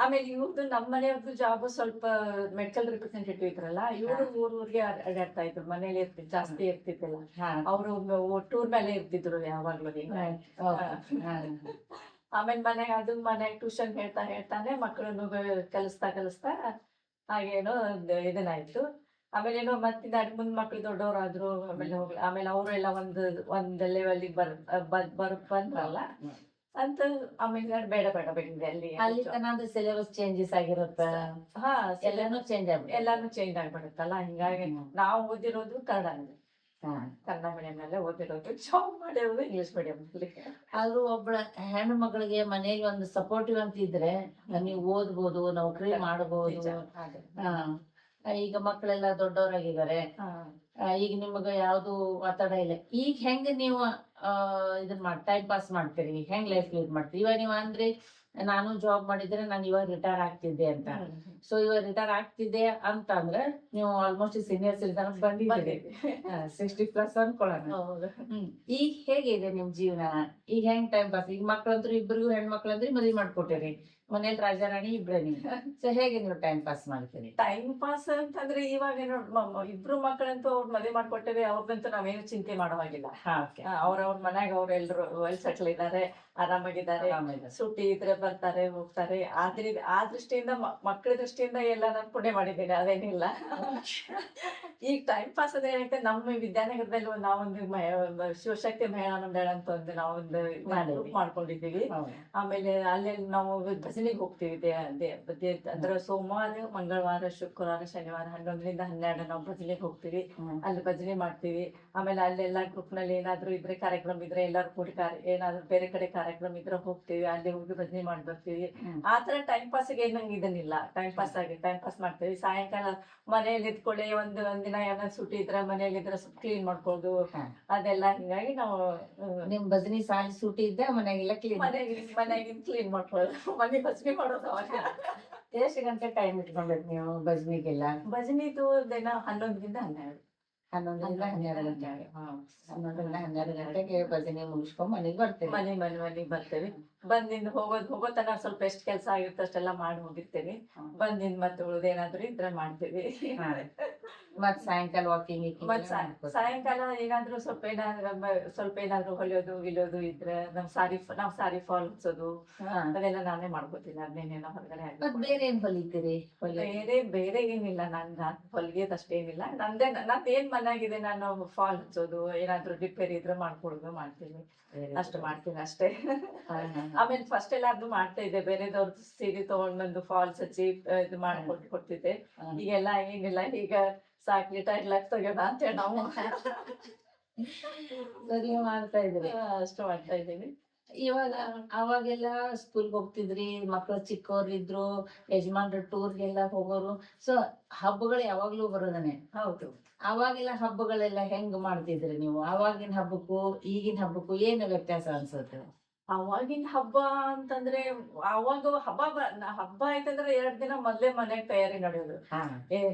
ಆಮೇಲೆ ಇವ್ರದ್ದು ನಮ್ಮ ಮನೆಯವ್ರದ್ದು ಜಾಬ್ ಸ್ವಲ್ಪ ಮೆಡಿಕಲ್ ರಿಪ್ರೆಸೆಂಟೇಟಿವ್ ಇದ್ರಲ್ಲ, ಇವರು ಊರಿಗೆ ಅಡ್ಡಾಡ್ತಾ ಇದ್ರು, ಮನೇಲಿ ಜಾಸ್ತಿ ಇರ್ತಿದ್ದಿಲ್ಲ. ಅವರು ಟೂರ್ ಮೇಲೆ ಇರ್ತಿದ್ರು ಯಾವಾಗ್ಲೂ. ಆಮೇಲೆ ಮನೆಯಾಗ ಟ್ಯೂಷನ್ ಹೇಳ್ತಾನೆ ಮಕ್ಕಳನ್ನು ಕಲಿಸ್ತಾ ಹಾಗೇನೋ ಇದನ್ನಾಯ್ತು. ಆಮೇಲೆ ಏನೋ ಮತ್ತೆ ಮುಂದ್ ಮಕ್ಳು ದೊಡ್ಡವರಾದ್ರು. ಆಮೇಲೆ ಅವರು ಎಲ್ಲ ಒಂದ್ ಲೆವೆಲ್ ಬಂದ್ರಲ್ಲ ಅಂತ. ಆಮೇಲೆ ಬೇಡ ಬಿಟ್ಟಿದೆ ಅಲ್ಲಿ ಸಿಲೆಬಸ್ ಚೇಂಜಸ್ ಆಗಿರುತ್ತೆ. ಎಲ್ಲಾನು ಚೇಂಜ್ ಆಗ್ಬಿಡುತ್ತಲ್ಲ. ಹಿಂಗಾಗಿ ನಾವು ಓದಿರೋದು ಕನ್ನಡ ಮೀಡಿಯಂ ಓದಿರೋದು, ಜಾಬ್ ಮಾಡಿರೋದು ಇಂಗ್ಲಿಷ್ ಮೀಡಿಯಂ. ಆದ್ರೂ ಒಬ್ಬಳ ಹೆಣ್ಣು ಮಗಳಿಗೆ ಮನೇಲಿ ಒಂದು ಸಪೋರ್ಟಿವ್ ಅಂತ ಇದ್ರೆ ನೀವು ಓದ್ಬೋದು, ನೌಕರಿ ಮಾಡಬಹುದು. ಈಗ ಮಕ್ಕಳೆಲ್ಲ ದೊಡ್ಡವರಾಗಿದ್ದಾರೆ, ಈಗ ನಿಮಗ ಯಾವ್ದು ಒತ್ತಡ ಇಲ್ಲ. ಈಗ ಹೆಂಗ ನೀವು ಇದನ್ನ ಟೈಮ್ ಪಾಸ್ ಮಾಡ್ತೀರಿ? ಹೆಂಗ್ ಲೈಫ್ ಲೀಡ್ ಮಾಡ್ತೀರಿ? ಇವಾಗ ನೀವು ಅಂದ್ರೆ ನಾನು ಜಾಬ್ ಮಾಡಿದ್ರೆ ನಾನು ಇವಾಗ ರಿಟೈರ್ ಆಗ್ತಿದ್ದೆ ಅಂತ. ಸೊ ಇವಾಗ ರಿಟೈರ್ ಆಗ್ತಿದ್ದೆ ಅಂತ ಅಂದ್ರೆ ನೀವು ಆಲ್ಮೋಸ್ಟ್ ಸೀನಿಯರ್ ಸಿಟಿಜನ್ ಬಂದಿದ್ದೀರಿ, 60+ ಅನ್ಕೊಳ್ಳೋಣ. ಈಗ ಹೇಗಿದೆ ನಿಮ್ ಜೀವನ? ಈಗ ಹೆಂಗ್ ಟೈಮ್ ಪಾಸ್? ಈಗ ಮಕ್ಳಂದ್ರು ಇಬ್ರಿಗೂ ಹೆಣ್ಮಕ್ಳಂದ್ರೆ ಮದ್ವೆ ಮಾಡ್ಕೊಟ್ಟಿರಿ, ಮನೇಲಿ ರಾಜಾರಾಣಿ ಇಬ್ರೇ ನೀವು. ಸೊ ಹೇಗೆ ನೀವು ಟೈಮ್ ಪಾಸ್ ಮಾಡ್ತೀರಿ? ಟೈಮ್ ಪಾಸ್ ಅಂತಂದ್ರೆ ಇವಾಗ ಇಬ್ರು ಮಕ್ಕಳಂತೂ ಅವ್ರು ಮದುವೆ ಮಾಡ್ಕೊಟ್ಟೇವೆ, ಅವ್ರದಂತೂ ನಾವೇನು ಚಿಂತೆ ಮಾಡೋ ಹಾಗಿಲ್ಲ. ಅವ್ರವ್ರ ಮನ್ಯಾಗ ಅವ್ರೆಲ್ರು ವೆಲ್ ಸೆಟ್ಲ್ ಇದ್ದಾರೆ, ಆರಾಮಾಗಿದ್ದಾರೆ. ಸುಟ್ಟಿ ಇದ್ರೆ ಬರ್ತಾರೆ ಹೋಗ್ತಾರೆ. ಆ ದೃಷ್ಟಿಯಿಂದ ಮಕ್ಕಳ ದೃಷ್ಟಿಯಿಂದ ಎಲ್ಲ ನಾನು ಪುಣ್ಯ ಮಾಡಿದ್ದೇನೆ, ಅದೇನಿಲ್ಲ. ಈಗ ಟೈಮ್ ಪಾಸ್ ಅದೇ ಏನಂటే ನಮ್ಮ ವಿದ್ಯಾನಗರದಲ್ಲಿ ನಾವೊಂದು ಶಿವಶಕ್ತಿ ಮಹಿಳಾ ಮಂಡಳ ಅಂತ ಒಂದು ನಾವೊಂದು ಮಾಡ್ಕೊಂಡಿದ್ದೀವಿ. ಆಮೇಲೆ ಅಲ್ಲೇ ನಾವು ಭಜನೆಗೆ ಹೋಗ್ತೀವಿ. ಅಂದ್ರೆ ಸೋಮವಾರ, ಮಂಗಳವಾರ, ಶುಕ್ರವಾರ, ಶನಿವಾರ 11ರಿಂದ 12 ನಾವು ಭಜನೆಗೆ ಹೋಗ್ತೀವಿ. ಅಲ್ಲಿ ಭಜನೆ ಮಾಡ್ತೀವಿ. ಆಮೇಲೆ ಅಲ್ಲೆಲ್ಲ ಗ್ರೂಪ್ ನಲ್ಲಿ ಏನಾದ್ರು ಇದ್ರೆ ಕಾರ್ಯಕ್ರಮ ಇದ್ರೆ ಎಲ್ಲರೂ ಕೂಡಿ ಏನಾದ್ರು ಬೇರೆ ಕಡೆ ಕಾರ್ಯಕ್ರಮ ಇದ್ರೆ ಹೋಗ್ತೀವಿ, ಅಲ್ಲಿ ಹೋಗಿ ಭಜನೆ ಮಾಡಿ ಬರ್ತೀವಿ. ಆತರ ಟೈಮ್ ಪಾಸ್ಗೆ ಏನಂಗ್ ಇದನ್ನಿಲ್ಲ, ಟೈಮ್ ಪಾಸ್ ಮಾಡ್ತೀವಿ. ಸಾಯಂಕಾಲ ಮನೆಯಲ್ಲಿ ಇದ್ಕೊಳ್ಳಿ, ಒಂದಿನ ಏನಾದ್ರು ಸುಟ್ಟಿ ಇದ್ರೆ ಮನೇಲಿ ಇದ್ರೆ ಕ್ಲೀನ್ ಮಾಡ್ಕೊಳ್ಳೋದು ಅದೆಲ್ಲ. ಹಿಂಗಾಗಿ ನಾವು ನಿಮ್ ಭಜನಿ ಸಾಲಿ ಸೂಟಿ ಇದ್ದ ಮನೆಗೆಲ್ಲ ಮನೆಗಿನ್ ಕ್ಲೀನ್ ಮಾಡ್ಕೊಳ್ಳೋದು, ಮನೆ ಭಜನೆ ಮಾಡೋದು. ಅವಾಗ ಎಷ್ಟು ಗಂಟೆ ಟೈಮ್ ಇಟ್ಕೊಬೇಕು ನೀವು ಭಜನಿಗೆಲ್ಲ? ಭಜನಿದು ದಿನ 11ರಿಂದ 12. 11ರಿಂದ 12 ಗಂಟೆ. 11ರಿಂದ 12 ಗಂಟೆಗೆ ಭಜನೆ ಮುಗಿಸ್ಕೊಂಡ್ ಮನೆಗೆ ಬರ್ತೇವೆ. ಮನೆಗೆ ಬರ್ತೇವೆ. ಬಂದಿಂದ ಹೋಗೋತನ ಸ್ವಲ್ಪ ಎಷ್ಟು ಕೆಲಸ ಆಗಿರುತ್ತೆ ಅಷ್ಟೆಲ್ಲ ಮಾಡಿ ಹೋಗಿರ್ತೇವೆ. ಬಂದಿಂದ ಮತ್ತೆ ಉಳ್ದೇನಾದ್ರು ಇದ್ರೆ ಮಾಡ್ತೇವಿ. ಮತ್ ಸಾಯಂಕಾಲ ವಾಕಿಂಗ್ ಸಾಯಂಕಾಲ ಏನಾದ್ರು ಸ್ವಲ್ಪ ಏನಾದ್ರು ಹೊಲಿಯೋದು ಗಿಲಿಯೋದು ಇದ್ರೆ ನಾವ್ ಸಾರಿ ಫಾಲ್ ಹೊಲ್ಸೋದು ಅದೆಲ್ಲ ನಾನೇ ಮಾಡ್ಕೋತೀನಿ. ಅದನ್ನೇನೇನೋ ಹೊರಗಡೆ ಬೇರೆ ಏನ್ ಹೊಲಿತೀರಿ? ಬೇರೆ ಏನಿಲ್ಲ, ಹೊಲಿಗೆದಷ್ಟೇನಿಲ್ಲ. ನಂದೇನ್ ಮನೆಯಾಗಿದೆ ನಾನು ಫಾಲ್ ಹಚ್ಚೋದು, ಏನಾದ್ರು ರಿಪೇರಿ ಇದ್ರೆ ಮಾಡ್ತೀನಿ. ಅಷ್ಟು ಮಾಡ್ತೀನಿ ಅಷ್ಟೇ. ಆಮೇಲೆ ಫಸ್ಟ್ ಎಲ್ಲಾದ್ರು ಮಾಡ್ತಾ ಇದ್ದೆ, ಬೇರೆದವ್ರದ್ದು ಸೀರೆ ತಗೊಂಡ್ಬಂದು ಫಾಲ್ಸ್ ಹಚ್ಚಿ ಇದು ಕೊಡ್ತಿದ್ದೆ. ಈಗೆಲ್ಲ ಏನಿಲ್ಲ, ಈಗ ಸಾಕ್ ರಿಟೈರ್ಡ್ ಲೈಫ್ ತೆಗೋಣ ಅಂತ ಹೇಳಿ ನಾವು ಸರಿ ಮಾಡ್ತಾ ಇದ್ರಿ. ಅಷ್ಟು ಮಾಡ್ತಾ ಇದ್ದೀವಿ. ಇವಾಗ ಅವಾಗೆಲ್ಲ ಸ್ಕೂಲ್ಗೆ ಹೋಗ್ತಿದ್ರಿ, ಮಕ್ಳು ಚಿಕ್ಕವ್ರಿದ್ರು, ಯಜಮಾನ್ರು ಟೂರ್ಗೆಲ್ಲ ಹೋಗೋರು. ಸೊ ಹಬ್ಬಗಳು ಯಾವಾಗ್ಲೂ ಬರೋದನೆ. ಹೌದು. ಅವಾಗೆಲ್ಲ ಹಬ್ಬಗಳೆಲ್ಲ ಹೆಂಗ್ ಮಾಡ್ತಿದ್ರಿ ನೀವು? ಅವಾಗಿನ ಹಬ್ಬಕ್ಕೂ ಈಗಿನ ಹಬ್ಬಕ್ಕೂ ಏನು ವ್ಯತ್ಯಾಸ ಅನ್ಸುತ್ತೆ? ಅವಾಗಿನ ಹಬ್ಬ ಅಂತಂದ್ರೆ ಅವಾಗ ಹಬ್ಬ ಆಯ್ತಂದ್ರೆ 2 ದಿನ ಮೊದ್ಲೇ ಮನೆಗ್ ತಯಾರಿ ನಡೆಯೋದು. ಹಾ.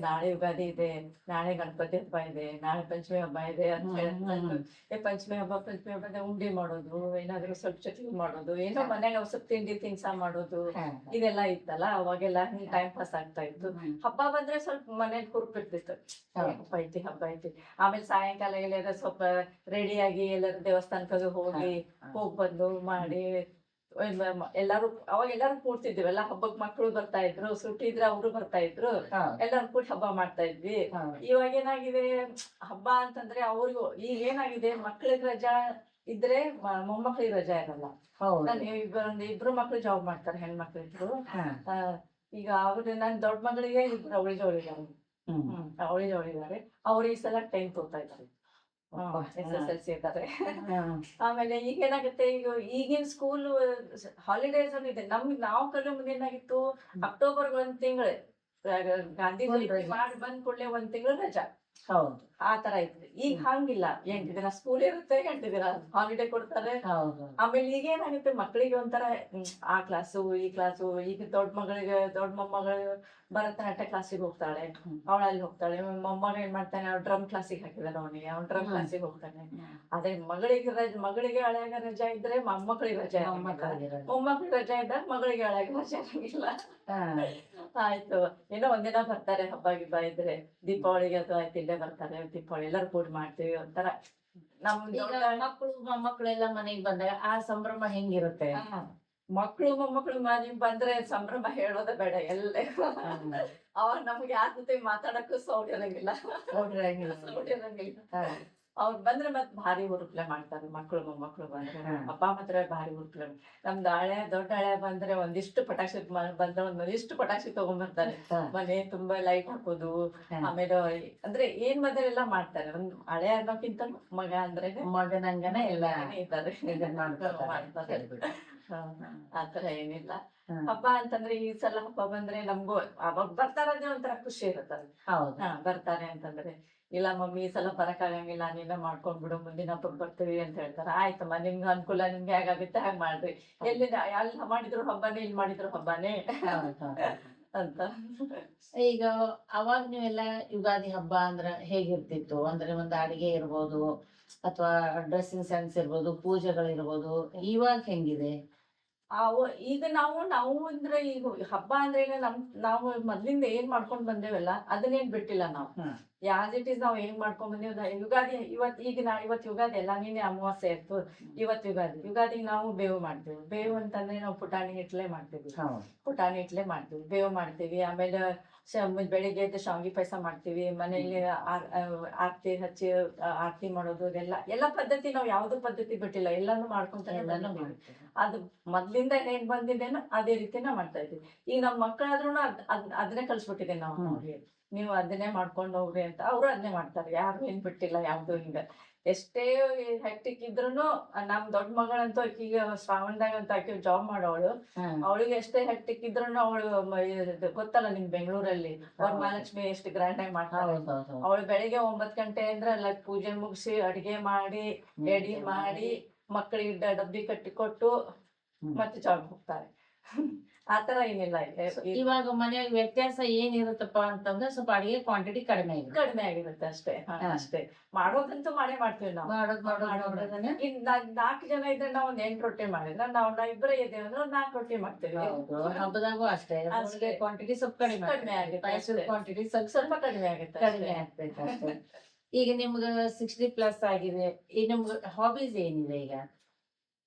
ನಾಳೆ ಯುಗಾದಿ ಇದೆ, ನಾಳೆ ಗಣಪತಿ ಹಬ್ಬ ಇದೆ, ನಾಳೆ ಪಂಚಮಿ ಹಬ್ಬ ಇದೆ ಅಂತ ಹೇಳಿ ಪಂಚಮಿ ಹಬ್ಬ ಉಂಡಿ ಮಾಡೋದು, ಏನಾದ್ರು ಸ್ವಲ್ಪ ಚಟ್ನಿ ಮಾಡೋದು, ಏನೋ ಮನೆಗೆ ಸ್ವಲ್ಪ ತಿಂಡಿ ತಿನ್ಸ ಮಾಡೋದು, ಇದೆಲ್ಲ ಇತ್ತಲ್ಲ. ಅವಾಗೆಲ್ಲ ಹಿಂಗ್ ಟೈಮ್ ಪಾಸ್ ಆಗ್ತಾ ಇತ್ತು. ಹಬ್ಬ ಬಂದ್ರೆ ಸ್ವಲ್ಪ ಮನೇಲಿ ಹುರುಪಿರ್ತಿತ್ತು, ಹಬ್ಬ ಐತಿ. ಆಮೇಲೆ ಸಾಯಂಕಾಲ ಎಲ್ಲಾರ ಸ್ವಲ್ಪ ರೆಡಿಯಾಗಿ ಎಲ್ಲಾರು ದೇವಸ್ಥಾನಕ್ಕೆ ಹೋಗ್ ಬಂದು ಮಾಡಿ ಎಲ್ಲಾರು ಅವಾಗ ಎಲ್ಲಾರು ಕೂಡ್ತಿದ್ವಿ. ಎಲ್ಲ ಹಬ್ಬಕ್ ಮಕ್ಳು ಬರ್ತಾ ಇದ್ರು, ಸುಟ್ಟಿ ಇದ್ರೆ ಅವರು ಬರ್ತಾ ಇದ್ರು, ಎಲ್ಲಾರು ಕೂಡಿ ಹಬ್ಬ ಮಾಡ್ತಾ ಇದ್ವಿ. ಇವಾಗ ಏನಾಗಿದೆ, ಹಬ್ಬ ಅಂತಂದ್ರೆ ಅವ್ರಿಗೂ ಈಗ ಏನಾಗಿದೆ, ಮಕ್ಳಿಗೆ ರಜಾ ಇದ್ರೆ ಮೊಮ್ಮಕ್ಳಿಗೆ ರಜಾ ಇರಲ್ಲ. ಇಬ್ರು ಮಕ್ಳು ಜಾಬ್ ಮಾಡ್ತಾರೆ, ಹೆಣ್ಮಕ್ಳಿದ್ರು. ಈಗ ನನ್ ದೊಡ್ಡ ಮಗಳಿಗೆ ಇಬ್ರು ಅವಳಿ ಜವಳಿದಾರೆ. ಅವ್ರು ಈ ಸಲ 10th ಓದ್ತಾ ಇದ್ದಾರೆ, SSLC ಇದ್ದಾರೆ. ಆಮೇಲೆ ಈಗ ಏನಾಗುತ್ತೆ, ಈಗಿನ ಸ್ಕೂಲ್ ಹಾಲಿಡೇಸ್ ಇದೆ. ನಾವು ಕಲಿಯೋ ಮುಂದೆ ಏನಾಗಿತ್ತು, ಅಕ್ಟೋಬರ್ 1 ತಿಂಗಳು ಗಾಂಧಿ ಜಯಂತಿ ಮಾಡಿ ಬಂದ್ ಕೂಡಲೇ 1 ತಿಂಗಳು ರಜಾ. ಹೌದು, ಆ ತರ ಇತ್ತು. ಈಗ ಹಂಗಿಲ್ಲ, 8 ದಿನ ಸ್ಕೂಲ್ ಇರುತ್ತೆ, 8 ದಿನ ಹಾಲಿಡೇ ಕೊಡ್ತಾರೆ. ಆಮೇಲೆ ಈಗ ಏನಾಗುತ್ತೆ, ಮಕ್ಳಿಗೆ ಒಂಥರ ಆ ಕ್ಲಾಸು ಈ ಕ್ಲಾಸು. ಈಗ ದೊಡ್ಡ ಮೊಮ್ಮಗಳು ಭರತನಾಟ್ಯ ಕ್ಲಾಸಿಗೆ ಹೋಗ್ತಾಳೆ, ಅವಳ ಅಲ್ಲಿ ಹೋಗ್ತಾಳೆ. ಮೊಮ್ಮಗ ಏನ್ ಮಾಡ್ತಾನೆ, ಅವ್ನು ಡ್ರಮ್ ಕ್ಲಾಸಿಗೆ ಹಾಕಿದಾನೆ, ಅವನಿಗೆ ಅವ್ನು ಡ್ರಮ್ ಕ್ಲಾಸಿಗೆ ಹೋಗ್ತಾನೆ. ಅದೇ ಮಗಳಿಗೆ ಹಳೆಯಾಗ ರಜಾ ಇದ್ರೆ ಮೊಮ್ಮಕ್ಳಿಗೆ ರಜಾ, ಮೊಮ್ಮಕ್ಳಿಗೆ ರಜಾ ಇದ್ದಾಗ ಮಗಳಿಗೆ ಹಳೆಯಾಗ ರಜಾ ಇರಂಗಿಲ್ಲ. ಆಯ್ತು, ಏನೋ ಒಂದಿನ ಬರ್ತಾರೆ ಹಬ್ಬ ಗಿಬ್ಬ ಇದ್ರೆ. ದೀಪಾವಳಿಗೆ ಅದು ಆಯ್ತು, ಇಲ್ಲೇ ಬರ್ತಾರೆ. ದೀಪಾವಳಿ ಎಲ್ಲರೂ ಕೂಡಿ ಮಾಡ್ತೀವಿ. ಒಂಥರ ಮಕ್ಕಳು ಮೊಮ್ಮಕ್ಕಳೆಲ್ಲ ಮನೆಗ್ ಬಂದಾಗ ಆ ಸಂಭ್ರಮ ಹೆಂಗಿರುತ್ತೆ? ಮಕ್ಳು ಮೊಮ್ಮಕ್ಳು ಮನೆಗ್ ಬಂದ್ರೆ ಸಂಭ್ರಮ ಹೇಳೋದೇ ಬೇಡ. ಎಲ್ಲೇ ಅವಾಗ ನಮ್ಗೆ ಯಾರ ಜೊತೆ ಮಾತಾಡಕ್ಕೂ ಸೌಂಡ್ ಇರಂಗಿಲ್ಲ. ಅವ್ರು ಬಂದ್ರೆ ಮತ್ ಭಾರಿ ಹುರುಪ್ಲೆ ಮಾಡ್ತಾರೆ. ಮಕ್ಳು ಮೊಮ್ಮಕ್ಳು ಬಂದ್ರೆ ಅಪ್ಪ ಮಾತ್ರ ಭಾರಿ ಹುರುಪ್ಲೆ. ನಮ್ದು ದೊಡ್ಡ ಹಳೆ ಬಂದ್ರೆ ಒಂದಿಷ್ಟು ಪಟಾಕ್ಷಿ ಬಂದ್ರೆ ಒಂದಿಷ್ಟು ಪಟಾಕ್ಷಿ ತಗೊಂಡ್ಬರ್ತಾರೆ. ಮನೆ ತುಂಬಾ ಲೈಟ್ ಹಾಕೋದು, ಆಮೇಲೆ ಅಂದ್ರೆ ಏನ್ ಮದ್ವೆ ಎಲ್ಲಾ ಮಾಡ್ತಾರೆ. ಒಂದ್ ಹಳೆ ಅನ್ನೋಕ್ಕಿಂತ ಮಗ ಅಂದ್ರೆ ಮಗನಂಗನ ಎಲ್ಲ ಇದ್ದಾರೆ, ಆತರ ಏನಿಲ್ಲ. ಹಬ್ಬ ಅಂತಂದ್ರೆ ಈ ಸಲ ಹಬ್ಬ ಬಂದ್ರೆ ನಮ್ಗೂ ಅವಾಗ ಬರ್ತಾರದೇ ಒಂಥರ ಖುಷಿ ಇರುತ್ತಲ್ಲ. ಬರ್ತಾರೆ ಅಂತಂದ್ರೆ, ಇಲ್ಲ ಮಮ್ಮಿ ಈ ಸಲ ಬರಕ್ ಆಗಂಗಿಲ್ಲ, ನೀನ ಮಾಡ್ಕೊಂಡ್ಬಿಡು, ಮುಂದಿನ ಹಬ್ಬಕ್ ಬರ್ತೀವಿ ಅಂತ ಹೇಳ್ತಾರೆ. ಆಯ್ತಮ್ಮ, ನಿಮ್ಗೆ ಅನುಕೂಲ, ನಿಮ್ಗೆ ಹೇಗಾಗುತ್ತೆ ಹಾಗೆ ಮಾಡ್ರಿ. ಅಲ್ಲಿ ಮಾಡಿದ್ರು ಹಬ್ಬನೇ, ಇಲ್ಲಿ ಮಾಡಿದ್ರು ಹಬ್ಬನೇ ಅಂತ. ಈಗ ಅವಾಗ ನೀವೆಲ್ಲ ಯುಗಾದಿ ಹಬ್ಬ ಅಂದ್ರ ಹೇಗಿರ್ತಿತ್ತು? ಅಂದ್ರೆ ಒಂದು ಅಡಿಗೆ ಇರ್ಬೋದು, ಅಥವಾ ಡ್ರೆಸ್ಸಿಂಗ್ ಸೆನ್ಸ್ ಇರ್ಬೋದು, ಪೂಜೆಗಳಿರ್ಬೋದು. ಇವಾಗ ಹೆಂಗಿದೆ? ಈಗ ನಾವು ಅಂದ್ರೆ ಈಗ ಹಬ್ಬ ಅಂದ್ರೆ ನಾವು ಮೊದ್ಲಿಂದ ಏನ್ ಮಾಡ್ಕೊಂಡ್ ಬಂದೇವಲ್ಲ, ಅದನ್ನೇನ್ ಬಿಟ್ಟಿಲ್ಲ ನಾವು. ಯಾಸ್ ಇಟ್ ಈಸ್ ನಾವ್ ಏನ್ ಮಾಡ್ಕೊಂಡ್ ಬಂದೇವ್. ಯುಗಾದಿ ಇವತ್ ಯುಗಾದಿ ಅಲ್ಲ, ನಿನ್ನೆ ಅಮಾವಾಸ್ಯೆ ಇತ್ತು, ಇವತ್ ಯುಗಾದಿಗೆ ನಾವು ಬೇವು ಮಾಡ್ತೀವಿ. ಬೇವು ಅಂತಂದ್ರೆ ನಾವು ಪುಟಾಣಿ ಹಿಟ್ಲೆ ಮಾಡ್ತೀವಿ, ಬೇವು ಮಾಡ್ತೀವಿ. ಆಮೇಲೆ ಬೆಳಿಗ್ಗೆ ಎದ್ದು ಶಾವಿಗೆ ಪಾಯಸ ಮಾಡ್ತೀವಿ. ಮನೆಯಲ್ಲಿ ಆರತಿ ಹಚ್ಚಿ ಆರತಿ ಮಾಡೋದು, ಎಲ್ಲ ಪದ್ಧತಿ ನಾವ್ ಯಾವ್ದು ಪದ್ಧತಿ ಬಿಟ್ಟಿಲ್ಲ, ಎಲ್ಲಾನು ಮಾಡ್ಕೊಂತಾನೆ ಅದು ಮೊದ್ಲಿಂದ ಏನ್ ಬಂದಿದ್ದೇನೋ ಅದೇ ರೀತಿನ ಮಾಡ್ತಾ ಇದ್ವಿ. ಈಗ ನಮ್ ಮಕ್ಕಳಾದ್ರೂ ಅದನ್ನೇ ಕಲ್ಸ್ಬಿಟ್ಟಿದೆ ನಾವು ಅವ್ರಿಗೆ. ನೀವು ಅದನ್ನೇ ಮಾಡ್ಕೊಂಡು ಹೋಗ್ರಿ ಅಂತ ಅವ್ರು ಅದನ್ನೇ ಮಾಡ್ತಾರೆ. ಯಾರು ಏನ್ ಬಿಟ್ಟಿಲ್ಲ ಯಾವ್ದು. ಹಿಂಗ ಎಷ್ಟೇ ಹೆಕ್ಟಿಕ್ ಇದ್ರುನು, ನಮ್ ದೊಡ್ಡ ಮಗಳಂತೂ ಈಗ ಶ್ರಾವಣದಾಗ ಅಂತ ಆಕಿ ಜಾಬ್ ಮಾಡೋವಳು, ಅವಳಿಗೆ ಎಷ್ಟೇ ಹೆಕ್ಟಿಕ್ ಇದ್ರುನು ಅವಳು ಗೊತ್ತಲ್ಲ ನಿಮ್ ಬೆಂಗಳೂರಲ್ಲಿ ವರಮಹಾಲಕ್ಷ್ಮಿ ಎಷ್ಟು ಗ್ರ್ಯಾಂಡ್ ಆಗಿ ಮಾಡ್ತಾರೆ. ಅವಳು ಬೆಳಿಗ್ಗೆ 9 ಗಂಟೆ ಅಂದ್ರೆ ಎಲ್ಲ ಪೂಜೆ ಮುಗಿಸಿ ಅಡಿಗೆ ಮಾಡಿ ರೆಡಿ ಮಾಡಿ ಮಕ್ಕಳಿಗೆ ಡಬ್ಬಿ ಕಟ್ಟಿಕೊಟ್ಟು ಮತ್ತೆ ಜಾಬ್ ಹೋಗ್ತಾರೆ. ಆತರ ಏನಿಲ್ಲ. ಇವಾಗ ಮನೆಯಾಗ ವ್ಯತ್ಯಾಸ ಏನಿರುತ್ತಪ್ಪ ಅಂತಂದ್ರೆ ಸ್ವಲ್ಪ ಅಡಿಗೆ ಕ್ವಾಂಟಿಟಿ ಕಡಿಮೆ ಆಗಿರುತ್ತೆ ಅಷ್ಟೇ. ಮಾಡೋದಂತೂ ಮಾಡ್ತೀವಿ ನಾವು. 4 ಜನ ಇದ್ರೆ ನಾವ್ 8 ರೊಟ್ಟಿ ಮಾಡಿದ್ರೆ, ನಾವು ಇಬ್ಬರೇ ಇದ್ದೇವೆ ಅಂದ್ರೆ 4 ರೊಟ್ಟಿ ಮಾಡ್ತೀವಿ. ಹಬ್ಬದಾಗೂ ಅಷ್ಟೇ ಕ್ವಾಂಟಿಟಿ ಸ್ವಲ್ಪ ಕಡಿಮೆ ಆಗುತ್ತೆ, ಕ್ವಾಂಟಿಟಿ ಸ್ವಲ್ಪ ಕಡಿಮೆ ಆಗ್ತೈತೆ ಅಷ್ಟೇ. ಈಗ ನಿಮ್ಗೆ 60+ ಆಗಿದೆ. ಈ ನಿಮ್ಗೆ ಹಾಬೀಸ್ ಏನಿದೆ? ಈಗ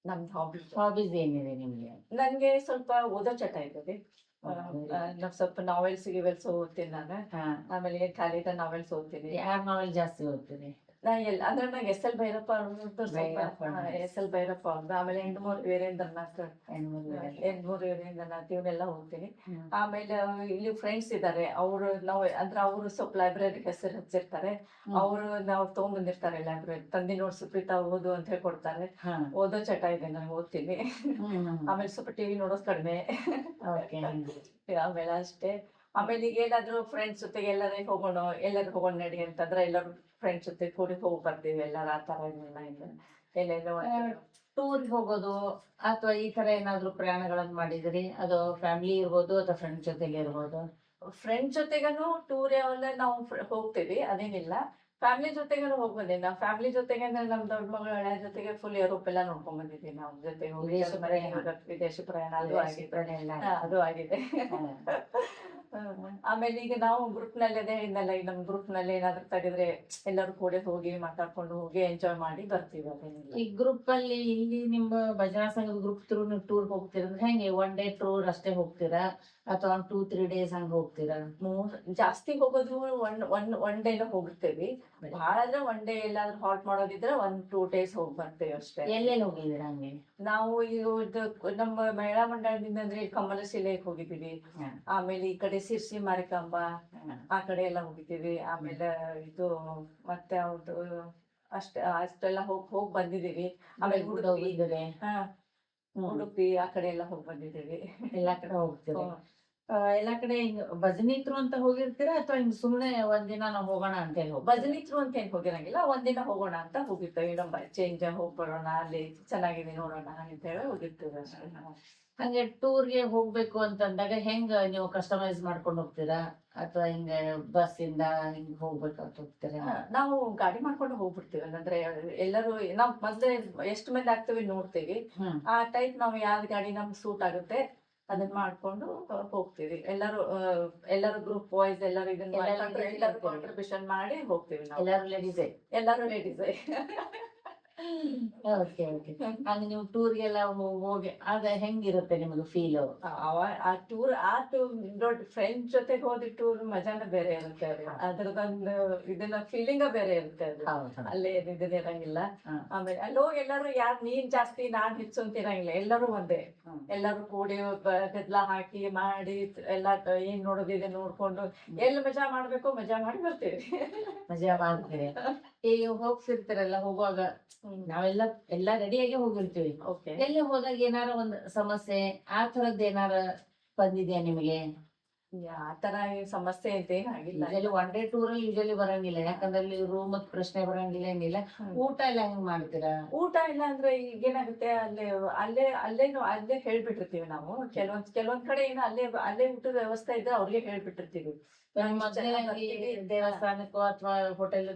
ನಮ್ದು ಹಾಬೀಸ್ ಏನಿದೆ ನಿಮ್ಗೆ? ನನ್ಗೆ ಸ್ವಲ್ಪ ಓದೋ ಚಟ ಇರ್ತದೆ. ಸ್ವಲ್ಪ ನಾವೆಲ್ಸ್ ಓದ್ತೀನಿ ನಾನು. ಆಮೇಲೆ ಖಾಲಿ ನಾವೆಲ್ಸ್ ಓದ್ತೀನಿ. ಯಾರ ನಾವೆಲ್ ಜಾಸ್ತಿ ಓದ್ತೀನಿ? ಅಂದ್ರೆ ನಂಗೆ ಎಸ್ ಎಲ್ ಭೈರಪ್ಪ ಅವ್ರದ್ದು ಭೈರಪ್ಪ. ಎಸ್ ಎಲ್ ಭೈರಪ್ಪ ಅವ್ರದ್ದು, ಆಮೇಲೆ ಹೆಣ್ಮೂರು ವೀರೇಂದ್ರನಾಥ್, ಹೆಣ್ಮೂರು ವೀರೇಂದ್ರನಾಥ್ ಇವನ್ನೆಲ್ಲ ಹೋಗ್ತೀನಿ. ಆಮೇಲೆ ಇಲ್ಲಿ ಫ್ರೆಂಡ್ಸ್ ಇದ್ದಾರೆ, ಅವರು ನಾವು ಅಂದ್ರೆ ಅವರು ಸ್ವಲ್ಪ ಲೈಬ್ರರಿ ಹೆಸರು ಹಚ್ಚಿರ್ತಾರೆ, ಅವರು ನಾವು ತಗೊಂಡ್ಬಂದಿರ್ತಾರೆ ಲೈಬ್ರರಿ ತಂದಿ ನೋಡಿ ಸುಪ್ರೀತಾ ಓದು ಅಂತ ಹೇಳ್ಕೊಡ್ತಾರೆ. ಓದೋ ಚಟ ಇದೆ, ನಾನು ಓದ್ತೀನಿ. ಆಮೇಲೆ ಸ್ವಲ್ಪ ಟಿವಿ ನೋಡೋದು ಕಡಿಮೆ. ಆಮೇಲೆ ಅಷ್ಟೇ. ಆಮೇಲೆ ಈಗ ಏನಾದ್ರು ಫ್ರೆಂಡ್ಸ್ ಜೊತೆಗೆ ಎಲ್ಲರೂ ಹೋಗೋಣ ನಡಿ ಅಂತಂದ್ರೆ ಎಲ್ಲರೂ ಫ್ರೆಂಡ್ಸ್ ಜೊತೆ ಕೂಡಿ ಹೋಗಿ ಬರ್ತೀವಿ. ಎಲ್ಲರೂ ಆ ತರ ಎಲ್ಲೆಲ್ಲೋ ಟೂರ್ ಹೋಗೋದು ಅಥವಾ ಈ ತರ ಏನಾದ್ರು ಪ್ರಯಾಣಗಳನ್ನ ಮಾಡಿದ್ರಿ? ಅದು ಫ್ಯಾಮಿಲಿ ಇರ್ಬೋದು ಅಥವಾ ಫ್ರೆಂಡ್ ಜೊತೆಗೆ ಇರ್ಬೋದು? ಫ್ರೆಂಡ್ ಜೊತೆಗನು ಟೂರ್ ಯಾವೆಲ್ಲ ನಾವು ಹೋಗ್ತೀವಿ, ಅದೇನಿಲ್ಲ. ಫ್ಯಾಮಿಲಿ ಜೊತೆಗೂ ಹೋಗಿ ಬಂದಿವಿ. ನಾವು ಫ್ಯಾಮಿಲಿ ಜೊತೆಗೆ ಅಂದ್ರೆ ನಮ್ ದೊಡ್ಡ ಮಗಳ ಹಳೆ ಜೊತೆಗೆ ಫುಲ್ ಯುರೋಪ್ ಎಲ್ಲ ನೋಡ್ಕೊಂಡ್ ಬಂದಿದ್ದೀವಿ. ನಾವು ಜೊತೆಗೆ ಹೋಗಿ ವಿದೇಶಿ ಪ್ರಯಾಣ ಅದು ಆಗಿದೆ. ಆಮೇಲೆ ಈಗ ನಾವು ಗ್ರೂಪ್ ನಲ್ಲಿ ಅದೇ ಇನ್ನೆಲ್ಲ ಈಗ ನಮ್ ಗ್ರೂಪ್ ನಲ್ಲಿ ಏನಾದ್ರು ತೆಗೆದ್ರೆ ಎಲ್ಲರೂ ಕೂಡ ಹೋಗಿ ಮಾತಾಡ್ಕೊಂಡು ಹೋಗಿ ಎಂಜಾಯ್ ಮಾಡಿ ಬರ್ತೀವಿ. ಅದೇನಿಲ್ಲ. ಈ ಗ್ರೂಪ್ ಅಲ್ಲಿ ಇಲ್ಲಿ ನಿಮ್ಮ ಭಜನಾ ಸಂಘದ ಗ್ರೂಪ್ ಥ್ರೂ ನೀವು ಟೂರ್ ಹೋಗ್ತೀರಾ ಹೆಂಗೆ? ಒನ್ ಡೇ ಟೂರ್ ಅಷ್ಟೇ ಹೋಗ್ತೀರಾ ಅಥವಾ 2-3 days ಹಂಗ ಹೋಗ್ತೀರಾ? ಜಾಸ್ತಿ ಹೋಗೋದು ಒನ್ ಡೇನ ಹೋಗಿರ್ತೇವಿ. ಬಹಳ ಅಂದ್ರೆ ಒನ್ ಡೇ ಎಲ್ಲಾದ್ರೂ ಹಾಲ್ಟ್ ಮಾಡೋದಿದ್ರೆ 1-2 days ಹೋಗಿ ಬರ್ತೇವೆ ಅಷ್ಟೇ. ಎಲ್ಲೆಲ್ಲಿ ಹೋಗಿದ್ದೀರಾ ಹಂಗೆ? ನಾವು ಇದು ನಮ್ಮ ಮಹಿಳಾ ಮಂಡಳದಿಂದ ಅಂದ್ರೆ ಕಮಲಶಿಲೆಗೆ ಹೋಗಿದ್ದೀವಿ. ಆಮೇಲೆ ಈ ಕಡೆ ಸಿರ್ಸಿ ಮಾರಿಕಾಂಬ ಆ ಕಡೆ ಎಲ್ಲ ಹೋಗಿದ್ದೀವಿ. ಆಮೇಲೆ ಇದು ಮತ್ತೆ ಅವ್ರದ್ದು ಅಷ್ಟೆಲ್ಲ ಹೋಗ್ ಬಂದಿದೀವಿ. ಆಮೇಲೆ ಉಡುಪಿ ಆ ಕಡೆ ಎಲ್ಲ ಹೋಗಿ ಬಂದಿದ್ದೀವಿ. ಎಲ್ಲಾ ಕಡೆ ಹೋಗ್ತೀರಾ? ಎಲ್ಲಾ ಕಡೆ ಹಿಂಗ ಭಜನಿ ಥ್ರೂ ಅಂತ ಹೋಗಿರ್ತೀರಾ ಅಥವಾ ಹಿಂಗ್ ಸುಮ್ನೆ ಒಂದಿನ ನಾವು ಹೋಗೋಣ ಅಂತ ಹೇಳಿ? ಭಜನಿ ಥ್ರೂ ಅಂತ ಏನ್ ಹೋಗಿರಂಗಿಲ್ಲ, ಒಂದಿನ ಹೋಗೋಣ ಅಂತ ಹೋಗಿರ್ತೇವೆ. ನಮ್ಮ ಚೇಂಜ್ ಹೋಗಿ ಬರೋಣ, ಅಲ್ಲಿ ಚೆನ್ನಾಗಿದೆ ನೋಡೋಣ ಅಂತ ಹೇಳಿ ಹೋಗಿರ್ತೀವಿ ಅಷ್ಟೇ. ಹಂಗೆ ಟೂರ್ಗೆ ಹೋಗ್ಬೇಕು ಅಂತಂದಾಗ ಹೆಂಗ ನೀವು ಕಸ್ಟಮೈಸ್ ಮಾಡ್ಕೊಂಡು ಹೋಗ್ತೀರಾ ಅಥವಾ ಹಿಂಗ ಬಸ್ ಇಂದ ಹಿಂಗ್ ಹೋಗ್ಬೇಕಂತ ಹೋಗ್ತೀರಾ? ನಾವು ಗಾಡಿ ಮಾಡ್ಕೊಂಡು ಹೋಗ್ಬಿಡ್ತೀವಿ. ಅಂದ್ರೆ ಎಲ್ಲರೂ ನಾವ್ ಮೊದ್ಲೇ ಎಷ್ಟು ಮಂದಿ ಆಗ್ತೀವಿ ನೋಡ್ತೀವಿ. ಆ ಟೈಪ್ ನಾವು ಯಾವ್ದು ಗಾಡಿ ನಮ್ಗೆ ಸೂಟ್ ಆಗುತ್ತೆ ಅದನ್ನ ಮಾಡ್ಕೊಂಡು ಹೋಗ್ತೀವಿ. ಎಲ್ಲರೂ ಗ್ರೂಪ್ ವಾಯ್ಸ್ ಎಲ್ಲರೂ ಎಲ್ಲರೂ ಕಾಂಟ್ರಿಬ್ಯೂಷನ್ ಮಾಡಿ ಹೋಗ್ತೀವಿ ನಾವು. ಎಲ್ಲರೂ ಲೇಡೀಸೇ. Okay okay. ಹಂಗ ನೀವು ಟೂರ್ಗೆಲ್ಲ ಹೋಗಿ ಅದ ಹೆಂಗಿರುತ್ತೆ ನಿಮ್ಗೆ ಫೀಲ್? ಆ ಟೂರ್ ದೊಡ್ಡ ಫ್ರೆಂಡ್ಸ್ ಜೊತೆಗೆ ಹೋದ ಟೂರ್ ಮಜಾನ ಬೇರೆ ಇರುತ್ತೆ. ಅದ್ರದೊಂದು ಇದನ್ನ ಫೀಲಿಂಗ ಬೇರೆ ಇರುತ್ತೆ. ಅದು ಅಲ್ಲೇ ಇರಂಗಿಲ್ಲ. ಆಮೇಲೆ ಅಲ್ಲಿ ಹೋಗಿ ಎಲ್ಲರೂ ಯಾರು ನೀನ್ ಜಾಸ್ತಿ ನಾನ್ ಹೆಚ್ಚು ಅಂತ ಇರಂಗಿಲ್ಲ. ಎಲ್ಲರೂ ಒಂದೇ, ಎಲ್ಲರೂ ಕೂಡಿ ಗದ್ಲ ಹಾಕಿ ಮಾಡಿ ಎಲ್ಲಾ ಏನ್ ನೋಡೋದಿದೆ ನೋಡ್ಕೊಂಡು ಎಲ್ಲಿ ಮಜಾ ಮಾಡ್ಬೇಕು ಮಜಾ ಮಾಡಿ ಬರ್ತೀವಿ. ಮಜಾ ಮಾಡ್ತೀವಿ. ಈಗ ಹೋಗ್ತಿರ್ತೀರಲ್ಲ, ಹೋಗುವಾಗ ಎಲ್ಲಾ ರೆಡಿಯಾಗಿ ಹೋಗಿರ್ತೀವಿ. ಎಲ್ಲಿ ಹೋದಾಗ ಏನಾರ ಒಂದ್ ಸಮಸ್ಯೆ ಆ ತರದ್ ಏನಾರ ಬಂದಿದ್ಯಾ ನಿಮಗೆ? ಆತರ ಸಮಸ್ಯೆ ಅಂತ ಏನಾಗಿಲ್ಲ. ಒನ್ ಡೇ ಟೂರ್ ಅಲ್ಲಿ ಯೂಶಲಿ ಬರಂಗಿಲ್ಲ, ಯಾಕಂದ್ರೆ ಅಲ್ಲಿ ರೂಮ್ ಪ್ರಶ್ನೆ ಬರಂಗಿಲ್ಲ, ಏನಿಲ್ಲ. ಊಟ ಎಲ್ಲ ಹೆಂಗ್ ಮಾಡ್ತೀರಾ? ಊಟ ಇಲ್ಲ ಅಂದ್ರೆ ಈಗೇನಾಗುತ್ತೆ, ಅಲ್ಲೇ ಹೇಳ್ಬಿಟ್ಟಿರ್ತೀವಿ ನಾವು. ಕೆಲವೊಂದ್ ಕಡೆ ಏನೋ ಅಲ್ಲೇ ಊಟದ ವ್ಯವಸ್ಥೆ ಇದ್ರೆ ಅವ್ರಿಗೆ ಹೇಳ್ಬಿಟ್ಟಿರ್ತೀವಿ. ದೇವಸ್ಥಾನಕ್ಕೋ ಅಥವಾ ಹೋಟೆಲ್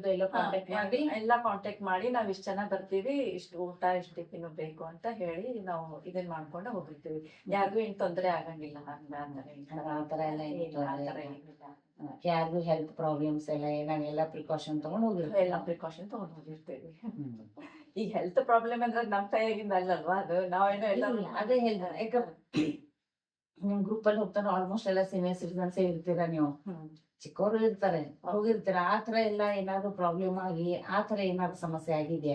ಎಲ್ಲ ಕಾಂಟ್ಯಾಕ್ಟ್ ಮಾಡಿ ನಾವ್ ಇಷ್ಟ ಜನ ಬರ್ತೀವಿ, ಇಷ್ಟು ಊಟ ಇಷ್ಟು ಟಿಫಿನ್ ಬೇಕು ಅಂತ ಹೇಳಿ ನಾವು ಇದನ್ ಮಾಡ್ಕೊಂಡು ಹೋಗಿರ್ತೀವಿ. ಯಾರಿಗೂ ಏನ್ ತೊಂದ್ರೆ ಆಗಂಗಿಲ್ಲ. ಆತರ ಎಲ್ಲ ಯಾರಿಗೂ ಹೆಲ್ತ್ ಪ್ರಾಬ್ಲಮ್ಸ್ ಎಲ್ಲ ನಾವೆಲ್ಲ ಪ್ರಿಕಾಷನ್ ತಗೊಂಡ್ ಹೋಗಿರ್ತೀವಿ. ಎಲ್ಲ ಪ್ರಿಕಾಷನ್ ತಗೊಂಡ್ ಹೋಗಿರ್ತೇವೆ. ಈಗ ಹೆಲ್ತ್ ಪ್ರಾಬ್ಲಮ್ ಅಂದ್ರೆ ನಮ್ ಕೈಯಾಗಿಂದ ಅಲ್ಲಲ್ವಾ, ಅದು ನಾವೇನೋ ಎಲ್ಲ ಅದೇ ಹೇಳ್ತಾರೆ. ಯಾಕಂದ್ರೆ ನಿಮ್ ಗ್ರೂಪ್ ಅಲ್ಲಿ ಹೋಗ್ತಾನೆ ಆಲ್ಮೋಸ್ಟ್ ಎಲ್ಲ ಸೀನಿಯರ್ ಸಿಟಿಸನ್ಸ್ ಇರ್ತೀರಾ, ನೀವು ಚಿಕ್ಕವರು ಇರ್ತಾರೆ, ಹೋಗಿರ್ತೀರ. ಆತರ ಎಲ್ಲ ಏನಾದ್ರು ಪ್ರಾಬ್ಲಮ್ ಆಗಿ ಆತರ ಏನಾದ್ರು ಸಮಸ್ಯೆ ಆಗಿದೆಯಾ?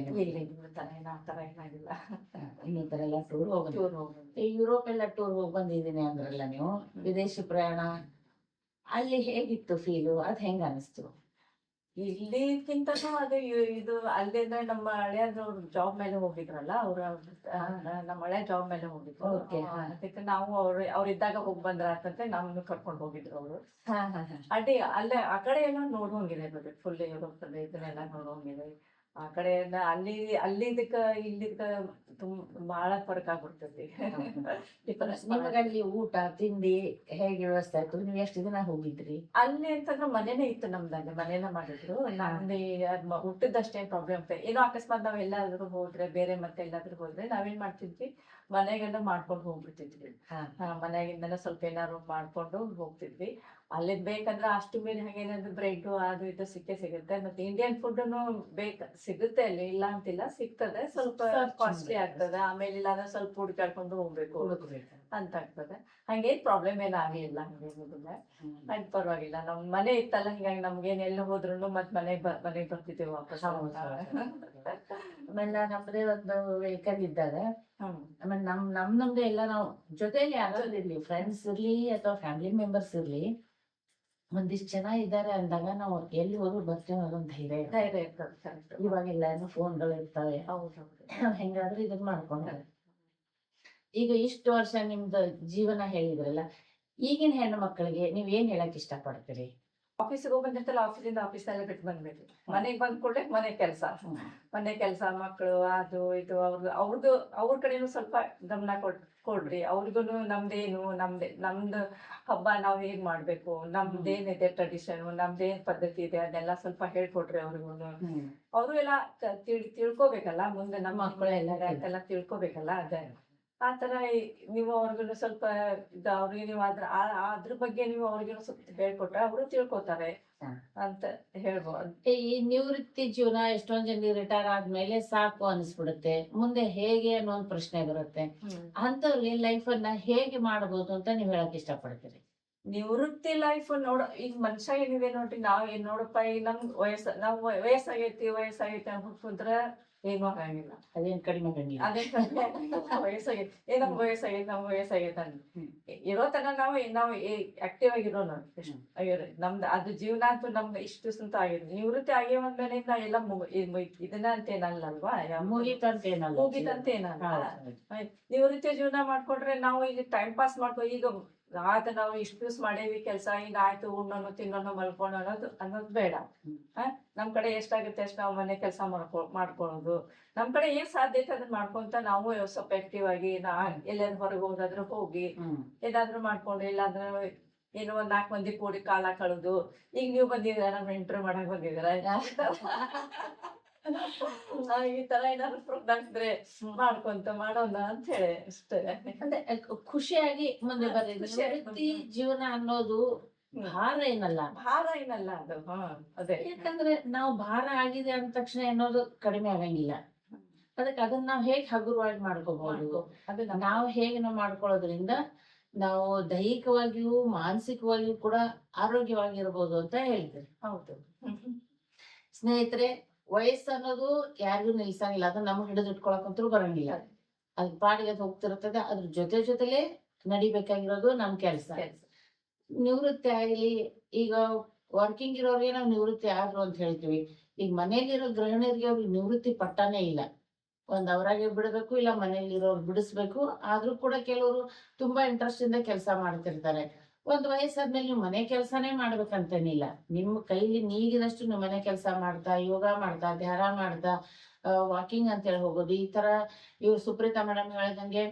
ಆತರ ಏನಾಗಿಲ್ಲ. ಈ ತರ ಎಲ್ಲ ಟೂರ್ ಹೋಗೋದು. ಯುರೋಪ್ ಎಲ್ಲ ಟೂರ್ ಹೋಗಿ ಬಂದಿದ್ದೀನಿ ಅಂದ್ರಲ್ಲ ನೀವು, ವಿದೇಶಿ ಪ್ರಯಾಣ ಅಲ್ಲಿ ಹೇಗಿತ್ತು ಫೀಲು? ಅದ್ ಹೆಂಗ ಅನಿಸ್ತು? ಇಲ್ಲಿಗಿಂತನೂ ಅದು ಇದು ಅಲ್ಲಿಂದ ನಮ್ಮ ಹಳೆಯವ್ರು ಜಾಬ್ ಮೇಲೆ ಹೋಗಿದ್ರಲ್ಲ, ನಮ್ಮ ಹಳೆ ಜಾಬ್ ಮೇಲೆ ಹೋಗಿದ್ರು. ಅದಕ್ಕೆ ನಾವು ಅವ್ರಿದ್ದಾಗ ಹೋಗಿ ಬಂದ್ರ ಅಂತಂದ್ರೆ ನಮ್ಮನ್ನು ಕರ್ಕೊಂಡು ಹೋಗಿದ್ರು ಅವರು. ಅಲ್ಲೇ ಆ ಕಡೆ ಎಲ್ಲ ನೋಡುವಂಗಿದೆ ನೋಡಿ, ಫುಲ್ ಯುರೋಪ್ ಅಲ್ಲಿ ಇದನ್ನೆಲ್ಲ ನೋಡುವಂಗಿದೆ. ಆ ಕಡೆ ಅಲ್ಲಿದಕ್ಕ ಇಲ್ಲಿದ್ಕ ಬಹಳ ಫರ್ಕ್ ಆಗ್ಬಿಡ್ತೈತಿ. ನಿಮಗಲ್ಲಿ ಊಟ ತಿಂಡಿ ಹೇಗೆ ವ್ಯವಸ್ಥೆ ಆಯ್ತು? ನೀವು ಎಷ್ಟು ದಿನ ಹೋಗಿದ್ರಿ ಅಲ್ಲಿ ಅಂತಂದ್ರೆ? ಮನೇನೆ ಇತ್ತು ನಮ್ದಲ್ಲಿ, ಮನೇನ ಮಾಡಿದ್ರು. ನಮ್ದು ಊಟದಷ್ಟೇ ಪ್ರಾಬ್ಲಮ್. ಏನೋ ಅಕಸ್ಮಾತ್ ನಾವ್ ಎಲ್ಲಾದ್ರೂ ಹೋದ್ರೆ, ಬೇರೆ ಮತ್ತೆ ಎಲ್ಲಾದ್ರೂ ಹೋದ್ರೆ ನಾವೇನ್ ಮಾಡ್ತಿದ್ವಿ, ಮನೆಗೆಲ್ಲ ಮಾಡ್ಕೊಂಡು ಹೋಗ್ಬಿಡ್ತಿದ್ವಿ. ಮನೆಯಾಗಿಂದನೇ ಸ್ವಲ್ಪ ಏನಾದ್ರು ಮಾಡ್ಕೊಂಡು ಹೋಗ್ತಿದ್ವಿ. ಅಲ್ಲಿದ್ ಬೇಕಂದ್ರೆ ಅಷ್ಟು ಮೇಲೆ ಹಾಗೇನಾದ್ರು ಬ್ರೆಡ್ ಅದು ಇದು ಸಿಗುತ್ತೆ. ಮತ್ತೆ ಇಂಡಿಯನ್ ಫುಡ್ ಸಿಗುತ್ತೆ ಅಲ್ಲಿ, ಇಲ್ಲ ಅಂತಿಲ್ಲ, ಸಿಗ್ತದೆ. ಸ್ವಲ್ಪ ಕಾಸ್ಟ್ಲಿ ಆಗ್ತದೆ. ಆಮೇಲೆ ಇಲ್ಲ ಅಂದ್ರೆ ಸ್ವಲ್ಪ ಹುಡುಕಾಡ್ಕೊಂಡು ಹೋಗ್ಬೇಕು. ಅಂತ ಆಗ್ತದೆ. ಹಂಗೇನ್ ಪ್ರಾಬ್ಲಮ್ ಏನ್ ಆಗಿಲ್ಲ, ಹಂಗೇನಿಲ್ಲ. ಹಂಗ ಪರವಾಗಿಲ್ಲ. ನಮ್ ಮನೆ ಇತ್ತಲ್ಲ, ಹಿಂಗಾಗಿ ನಮ್ಗೇನ್ ಎಲ್ಲ ಹೋದ್ರು ಮತ್ ಮನೆಗ್ ಬರ್ತಿದ್ದೇವೆ ವಾಪಸ್. ಆಮೇಲೆ ನಮ್ದೇ ಒಂದು ವೆಹಿಕಲ್ ಇದ್ದಾಗ ಹ್ಮ್ ಆಮೇಲೆ ನಮ್ದೇ ಎಲ್ಲ ನಾವು ಜೊತೆಲಿ ಯಾರಾದ್ರೂ ಇರ್ಲಿ, ಫ್ರೆಂಡ್ಸ್ ಇರ್ಲಿ ಅಥವಾ ಫ್ಯಾಮಿಲಿ ಮೆಂಬರ್ಸ್ ಇರ್ಲಿ, ಒಂದಿಷ್ಟು ಜನ ಇದ್ದಾರೆ ಅಂದಾಗ ನಾವು ಎಲ್ಲಿ ಹೋದ್ರು ಬರ್ತೇವೆ ಅನ್ನೋದೊಂದು ಧೈರ್ಯ ಇರುತ್ತೆ. ಧೈರ್ಯ ಇರ್ತದೆ. ಕರೆಕ್ಟ್. ಇವಾಗೆಲ್ಲ ಏನೋ ಫೋನ್ಗಳು ಇರ್ತವೆ, ಹೌದೌದು. ಹೆಂಗಾದ್ರೂ ಇದನ್ನ ಮಾಡ್ಕೊಂಡು. ಈಗ ಇಷ್ಟು ವರ್ಷ ನಿಮ್ದು ಜೀವನ ಹೇಳಿದ್ರಲ್ಲ, ಈಗಿನ ಹೆಣ್ಣು ಮಕ್ಕಳಿಗೆ ನೀವ್ ಏನ್ ಹೇಳಕ್ ಇಷ್ಟಪಡ್ತೀರಿ? ಆಫೀಸಿಗೆ ಹೋಗಿ ಬಂದಿರ್ತಲ್ಲ, ಆಫೀಸ್ನಲ್ಲೇ ಬಿಟ್ಟು ಬಂದ್ಬಿಡ್ರಿ. ಮನೆಗ್ ಬಂದ್ ಕೂಡಲೇ ಮನೆ ಕೆಲಸ, ಮಕ್ಕಳು, ಅದು ಇದು ಅವ್ರದ್ದು ಅವ್ರ ಕಡೆನೂ ಸ್ವಲ್ಪ ಗಮನ ಕೊಡ್ರಿ. ಅವ್ರಿಗೂನು ನಮ್ದು ಹಬ್ಬ ನಾವ್ ಹೇಗ್ ಮಾಡ್ಬೇಕು, ನಮ್ದೇನಿದೆ ಟ್ರೆಡಿಷನ್, ನಮ್ದೇನ್ ಪದ್ಧತಿ ಇದೆ ಅದೆಲ್ಲ ಸ್ವಲ್ಪ ಹೇಳ್ಕೊಡ್ರಿ ಅವ್ರಿಗೂನು. ಅವರು ಎಲ್ಲ ತಿಳ್ಕೊಬೇಕಲ್ಲ, ಮುಂದೆ ನಮ್ಮ ಮಕ್ಕಳು ಎಲ್ಲ ತಿಳ್ಕೊಬೇಕಲ್ಲ. ಆತರ ನೀವು ಅವ್ರಿಗೂ ಸ್ವಲ್ಪ ಅವ್ರಿಗೆ ನೀವು ಅದ್ರ ಬಗ್ಗೆ ನೀವು ಅವ್ರಿಗೆ ಸ್ವಲ್ಪ ಹೇಳ್ಕೊಟ್ರೆ ಅವರು ತಿಳ್ಕೊತಾರೆ ಅಂತ ಹೇಳ್ಬೋದು. ಈ ನಿವೃತ್ತಿ ಜೀವನ ಎಷ್ಟೊಂದ್ ಜನ ರಿಟೈರ್ ಆದ್ಮೇಲೆ ಸಾಕು ಅನಿಸ್ಬಿಡುತ್ತೆ, ಮುಂದೆ ಹೇಗೆ ಅನ್ನೋ ಒಂದ್ ಪ್ರಶ್ನೆ ಬರುತ್ತೆ. ಅಂತವ್ರಿಗೆ ಲೈಫ್ ಅನ್ನ ಹೇಗೆ ಮಾಡಬಹುದು ಅಂತ ನೀವ್ ಹೇಳಕ್ ಇಷ್ಟಪಡ್ತೀರಿ? ನಿವೃತ್ತಿ ಲೈಫ್ ಈಗ ಮನುಷ್ಯ ಏನಿದೆ ನೋಡ್ರಿ, ನಾವ್ ಏನ್ ನೋಡಪ್ಪ, ಈಗ ನಮ್ಗ್ ವಯಸ್ಸಾಗೈತಿ ಅಂತ ಕುಂತ್ರ ಏನು ಆಗಂಗಿಲ್ಲ. ಅದೇನ್ ಕಡಿಮೆ ಆಗಂಗಿಲ್ಲ. ಅದೇ ವಯಸ್ಸಾಗೈತಿ, ನಮ್ಗ್ ವಯಸ್ಸಾಗೈತೆ ಇರೋ ತನ ನಾವು ಆಕ್ಟಿವ್ ಆಗಿರೋ ನಮ್ದು ಅದು ಜೀವನ ಅಂತೂ ನಮ್ದು ಇಷ್ಟು ದಿವಸ ಅಂತ ಆಗಿದೆ. ನಿವೃತ್ತಿ ಆಗಿ ಒಂದ್ಮೇಲೆ ಎಲ್ಲ ಇದನ್ನ ಅಂತೇನಲ್ವಾ, ಮುಗಿತಂತೇನಲ್ಲ. ನಿವೃತ್ತಿ ಜೀವನ ಮಾಡ್ಕೊಂಡ್ರೆ ನಾವು ಈಗ ಟೈಮ್ ಪಾಸ್ ಈಗ ನಾವು ಇಷ್ಟು ದಿವ್ಸ ಮಾಡೇವಿ ಕೆಲಸ, ಈಗ ಆಯ್ತು ಉಣ್ಣೋನು ತಿನ್ನೋನು ಮಲ್ಕೊಳ್ಳೋ ಅನ್ನೋದು ಬೇಡ. ನಮ್ ಕಡೆ ಎಷ್ಟಾಗುತ್ತೆ ಅಷ್ಟು ನಾವು ಮನೆ ಕೆಲಸ ಮಾಡ್ಕೊಳ್ಳೋದು, ನಮ್ ಕಡೆ ಏನ್ ಸಾಧ್ಯ ಐತೆ ಅದನ್ನ ಮಾಡ್ಕೊಂತ ನಾವು ಸ್ವಲ್ಪ ಆಕ್ಟಿವ್ ಆಗಿ ಎಲ್ಲಾದ್ರೂ ಹೊರಗೆ ಹೋದಾದ್ರೂ ಹೋಗಿ ಏನಾದ್ರೂ ಮಾಡ್ಕೊಂಡು, ಇಲ್ಲಾಂದ್ರೆ ಏನೋ ಒಂದ್ 4 ಮಂದಿ ಕೂಡಿ ಕಾಲ ಕಳೆದು, ಈಗ ನೀವು ಬಂದಿದ್ದೀರ ನಮ್ಮ ಇಂಟರ್ವ್ಯೂ ಮಾಡಕ್ ಬಂದಿದ್ದೀರ, ಈ ತರ ಏನಾದ್ರು ಪ್ರೋಗ್ರಾಮ್ಸ್ ಇದ್ರೆ ಮಾಡ್ಕೊಂತ ಮಾಡೋಣ ಅಂತ ಹೇಳಿ ಅಷ್ಟೇ. ಅಂದ್ರೆ ಖುಷಿಯಾಗಿ ಮುಂದೆ ಬರ್ರಿ. ನಿವೃತ್ತಿ ಜೀವನ ಅನ್ನೋದು ಭಾರ ಏನಲ್ಲ ಅದು. ಅದೇ, ಯಾಕಂದ್ರೆ ನಾವು ಭಾರ ಆಗಿದೆ ಅಂದ ತಕ್ಷಣ ಅನ್ನೋದು ಕಡಿಮೆ ಆಗಂಗಿಲ್ಲ. ಅದಕ್ಕೆ ಅದನ್ನ ನಾವ್ ಹೇಗ್ ಹಗುರವಾಗಿ ಮಾಡ್ಕೋಬಹುದು, ನಾವು ಹೇಗೆ ನಾವು ಮಾಡ್ಕೊಳ್ಳೋದ್ರಿಂದ ನಾವು ದೈಹಿಕವಾಗಿಯೂ ಮಾನಸಿಕವಾಗಿಯೂ ಕೂಡ ಆರೋಗ್ಯವಾಗಿರ್ಬೋದು ಅಂತ ಹೇಳ್ತೀರಿ. ಹೌದು. ಸ್ನೇಹಿತರೆ, ವಯಸ್ಸು ಅನ್ನೋದು ಯಾರಿಗೂ ನಿಲ್ಸಂಗಿಲ್ಲ, ಅದನ್ನ ನಮ್ಗೆ ಹಿಡಿದಿಟ್ಕೊಳಕಂತೂ ಬರಂಗಿಲ್ಲ. ಅದ್ ಪಾಡಿಗೆ ಅದು ಹೋಗ್ತಿರ್ತದೆ. ಅದ್ರ ಜೊತೆಲೇ ನಡಿಬೇಕಾಗಿರೋದು ನಮ್ ಕೆಲ್ಸ. ನಿವೃತ್ತಿ ಆಗ್ಲಿ, ಈಗ ವರ್ಕಿಂಗ್ ಇರೋರಿಗೆ ನಾವು ನಿವೃತ್ತಿ ಆದ್ರು ಅಂತ ಹೇಳ್ತೀವಿ. ಈಗ ಮನೇಲಿರೋ ಗೃಹಿಣಿಯರಿಗೆ ಅವ್ರಿಗೆ ನಿವೃತ್ತಿ ಪಟ್ಟಾನೇ ಇಲ್ಲ. ಒಂದ್ ಅವರಾಗೆ ಬಿಡ್ಬೇಕು, ಇಲ್ಲ ಮನೇಲಿ ಇರೋರು ಬಿಡಿಸ್ಬೇಕು. ಆದ್ರೂ ಕೂಡ ಕೆಲವರು ತುಂಬಾ ಇಂಟ್ರೆಸ್ಟ್ ಇಂದ ಕೆಲಸ ಮಾಡ್ತಿರ್ತಾರೆ. ಒಂದ್ ವಯಸ್ಸಾದ್ಮೇಲೆ ನೀವು ಮನೆ ಕೆಲ್ಸಾನೇ ಮಾಡ್ಬೇಕಂತೇನಿಲ್ಲ. ನಿಮ್ಮ ಕೈಲಿ ನೀಗಿದಷ್ಟು ನೀವು ಮನೆ ಕೆಲಸ ಮಾಡ್ತಾ, ಯೋಗ ಮಾಡ್ತಾ, ಧ್ಯಾನ ಮಾಡ್ತಾ, ವಾಕಿಂಗ್ ಅಂತ ಹೇಳಿ ಹೋಗೋದು, ಈ ತರ ಇವ್ರು ಸುಪ್ರೀತಾ ಮೇಡಮ್ ಹೇಳಿದಂಗೆ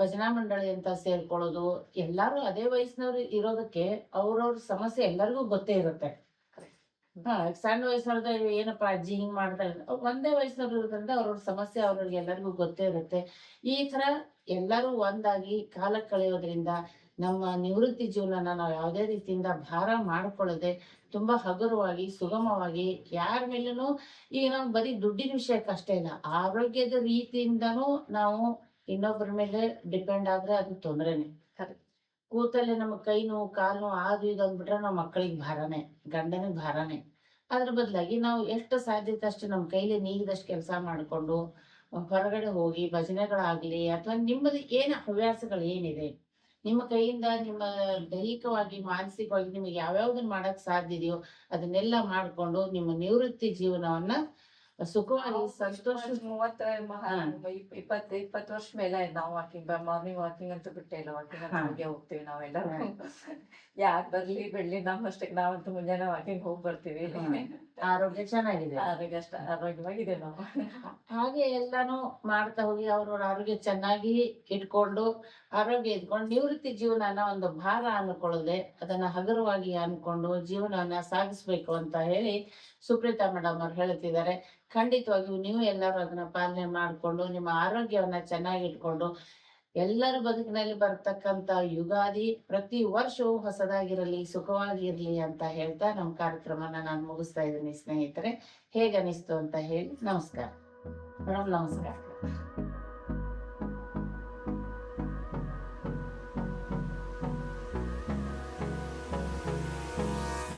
ಭಜನಾ ಮಂಡಳಿ ಅಂತ ಸೇರ್ಕೊಳ್ಳೋದು. ಎಲ್ಲಾರು ಅದೇ ವಯಸ್ಸಿನವ್ರು ಇರೋದಕ್ಕೆ ಅವ್ರವ್ರ ಸಮಸ್ಯೆ ಎಲ್ಲರಿಗೂ ಗೊತ್ತೇ ಇರುತ್ತೆ. ಸಣ್ಣ ವಯಸ್ಸವ್ರದ ಏನಪ್ಪಾ ಅಜ್ಜಿ ಹಿಂಗ್ ಮಾಡ್ತಾ ಇದ್ದಾರೆ, ಒಂದೇ ವಯಸ್ಸಿನವ್ರು ಇರೋದ್ರಿಂದ ಅವ್ರವ್ರ ಸಮಸ್ಯೆ ಅವ್ರಿಗೆ ಎಲ್ಲರಿಗೂ ಗೊತ್ತೇ ಇರುತ್ತೆ. ಈ ತರ ಎಲ್ಲರೂ ಒಂದಾಗಿ ಕಾಲ ಕಳೆಯೋದ್ರಿಂದ ನಮ್ಮ ನಿವೃತ್ತಿ ಜೀವನನ ನಾವು ಯಾವುದೇ ರೀತಿಯಿಂದ ಭಾರ ಮಾಡ್ಕೊಳ್ಳದೆ ತುಂಬಾ ಹಗುರವಾಗಿ, ಸುಗಮವಾಗಿ, ಯಾರ ಮೇಲೂ ಈಗ ನಾವು ಬರೀ ದುಡ್ಡಿನ ವಿಷಯಕ್ಕಷ್ಟೇ ಇಲ್ಲ, ಆರೋಗ್ಯದ ರೀತಿಯಿಂದನೂ ನಾವು ಇನ್ನೊಬ್ಬರ ಮೇಲೆ ಡಿಪೆಂಡ್ ಆದ್ರೆ ಅದು ತೊಂದ್ರೆನೆ. ಕೂತಲ್ಲೇ ನಮ್ಮ ಕೈ ನೋವು, ಕಾಲು ನೋವು, ಅದು ಇದು ಅಂದ್ಬಿಟ್ರೆ ನಾವು ಮಕ್ಕಳಿಗೆ ಭಾರನೇ, ಗಂಡನಿಗೆ ಭಾರನೇ. ಅದ್ರ ಬದಲಾಗಿ ನಾವು ಎಷ್ಟು ಸಾಧ್ಯತೆ ಅಷ್ಟು ನಮ್ಮ ಕೈಲಿ ನೀಗಿದಷ್ಟು ಕೆಲಸ ಮಾಡಿಕೊಂಡು ಹೊರಗಡೆ ಹೋಗಿ ಭಜನೆಗಳಾಗ್ಲಿ, ಅಥವಾ ನಿಮ್ಮದು ಏನು ಹವ್ಯಾಸಗಳು ಏನಿದೆ, ನಿಮ್ಮ ಕೈಯಿಂದ ನಿಮ್ಮ ದೈಹಿಕವಾಗಿ ಮಾನಸಿಕವಾಗಿ ನಿಮಗೆ ಯಾವ್ಯಾವ್ದನ್ನ ಮಾಡಕ್ ಸಾಧ್ಯ ಇದೆಯೋ ಅದನ್ನೆಲ್ಲ ಮಾಡ್ಕೊಂಡು ನಿಮ್ಮ ನಿವೃತ್ತಿ ಜೀವನವನ್ನ ಸುಖವಾಗಿ ಸಂತೋಷ. 20 ವರ್ಷ ಮೇಲೆ ನಾವು ವಾಕಿಂಗ್, ಮಾರ್ನಿಂಗ್ ವಾಕಿಂಗ್ ಅಂತೂ ಬಿಟ್ಟೇ ಇಲ್ಲ. ವಾಕಿಂಗ್ ಅಂತ ಹೋಗೇ ಹೋಗ್ತೀವಿ ನಾವೆಲ್ಲ. ಯಾರು ಬರ್ಲಿ ಬಿಡ್ಲಿ, ನಮ್ಮಷ್ಟಕ್ಕೆ ನಾವಂತೂ ಮುಂಜಾನೆ ವಾಕಿಂಗ್ ಹೋಗಿ ಬರ್ತೀವಿ. ಆರೋಗ್ಯ ಚೆನ್ನಾಗಿದೆ, ಆರೋಗ್ಯವಾಗಿದೆ ನಾವು. ಹಾಗೆ ಎಲ್ಲಾನು ಮಾಡ್ತಾ ಹೋಗಿ ಅವ್ರವ್ರ ಆರೋಗ್ಯ ಚೆನ್ನಾಗಿ ಇಟ್ಕೊಂಡು, ಆರೋಗ್ಯ ಇಟ್ಕೊಂಡು ನಿವೃತ್ತಿ ಜೀವನನ ಒಂದು ಭಾರ ಅನ್ಕೊಳ್ಳದೆ ಅದನ್ನ ಹಗುರವಾಗಿ ಅನ್ಕೊಂಡು ಜೀವನವನ್ನ ಸಾಗಿಸ್ಬೇಕು ಅಂತ ಹೇಳಿ ಸುಪ್ರೀತಾ ಮೇಡಮ್ ಅವ್ರು ಹೇಳ್ತಿದ್ದಾರೆ. ಖಂಡಿತವಾಗಿಯೂ ನೀವು ಎಲ್ಲರೂ ಅದನ್ನ ಪಾಲನೆ ಮಾಡ್ಕೊಂಡು ನಿಮ್ಮ ಆರೋಗ್ಯವನ್ನ ಚೆನ್ನಾಗಿ ಇಟ್ಕೊಂಡು ಎಲ್ಲರ ಬದುಕಿನಲ್ಲಿ ಬರ್ತಕ್ಕಂತ ಯುಗಾದಿ ಪ್ರತಿ ವರ್ಷವೂ ಹೊಸದಾಗಿರಲಿ, ಸುಖವಾಗಿರ್ಲಿ ಅಂತ ಹೇಳ್ತಾ ನಮ್ಮ ಕಾರ್ಯಕ್ರಮನ ನಾನು ಮುಗಿಸ್ತಾ ಇದ್ದೀನಿ. ಸ್ನೇಹಿತರೆ, ಹೇಗನಿಸ್ತು ಅಂತ ಹೇಳಿ ನಮಸ್ಕಾರ ಮೇಡಮ್. ನಮಸ್ಕಾರ.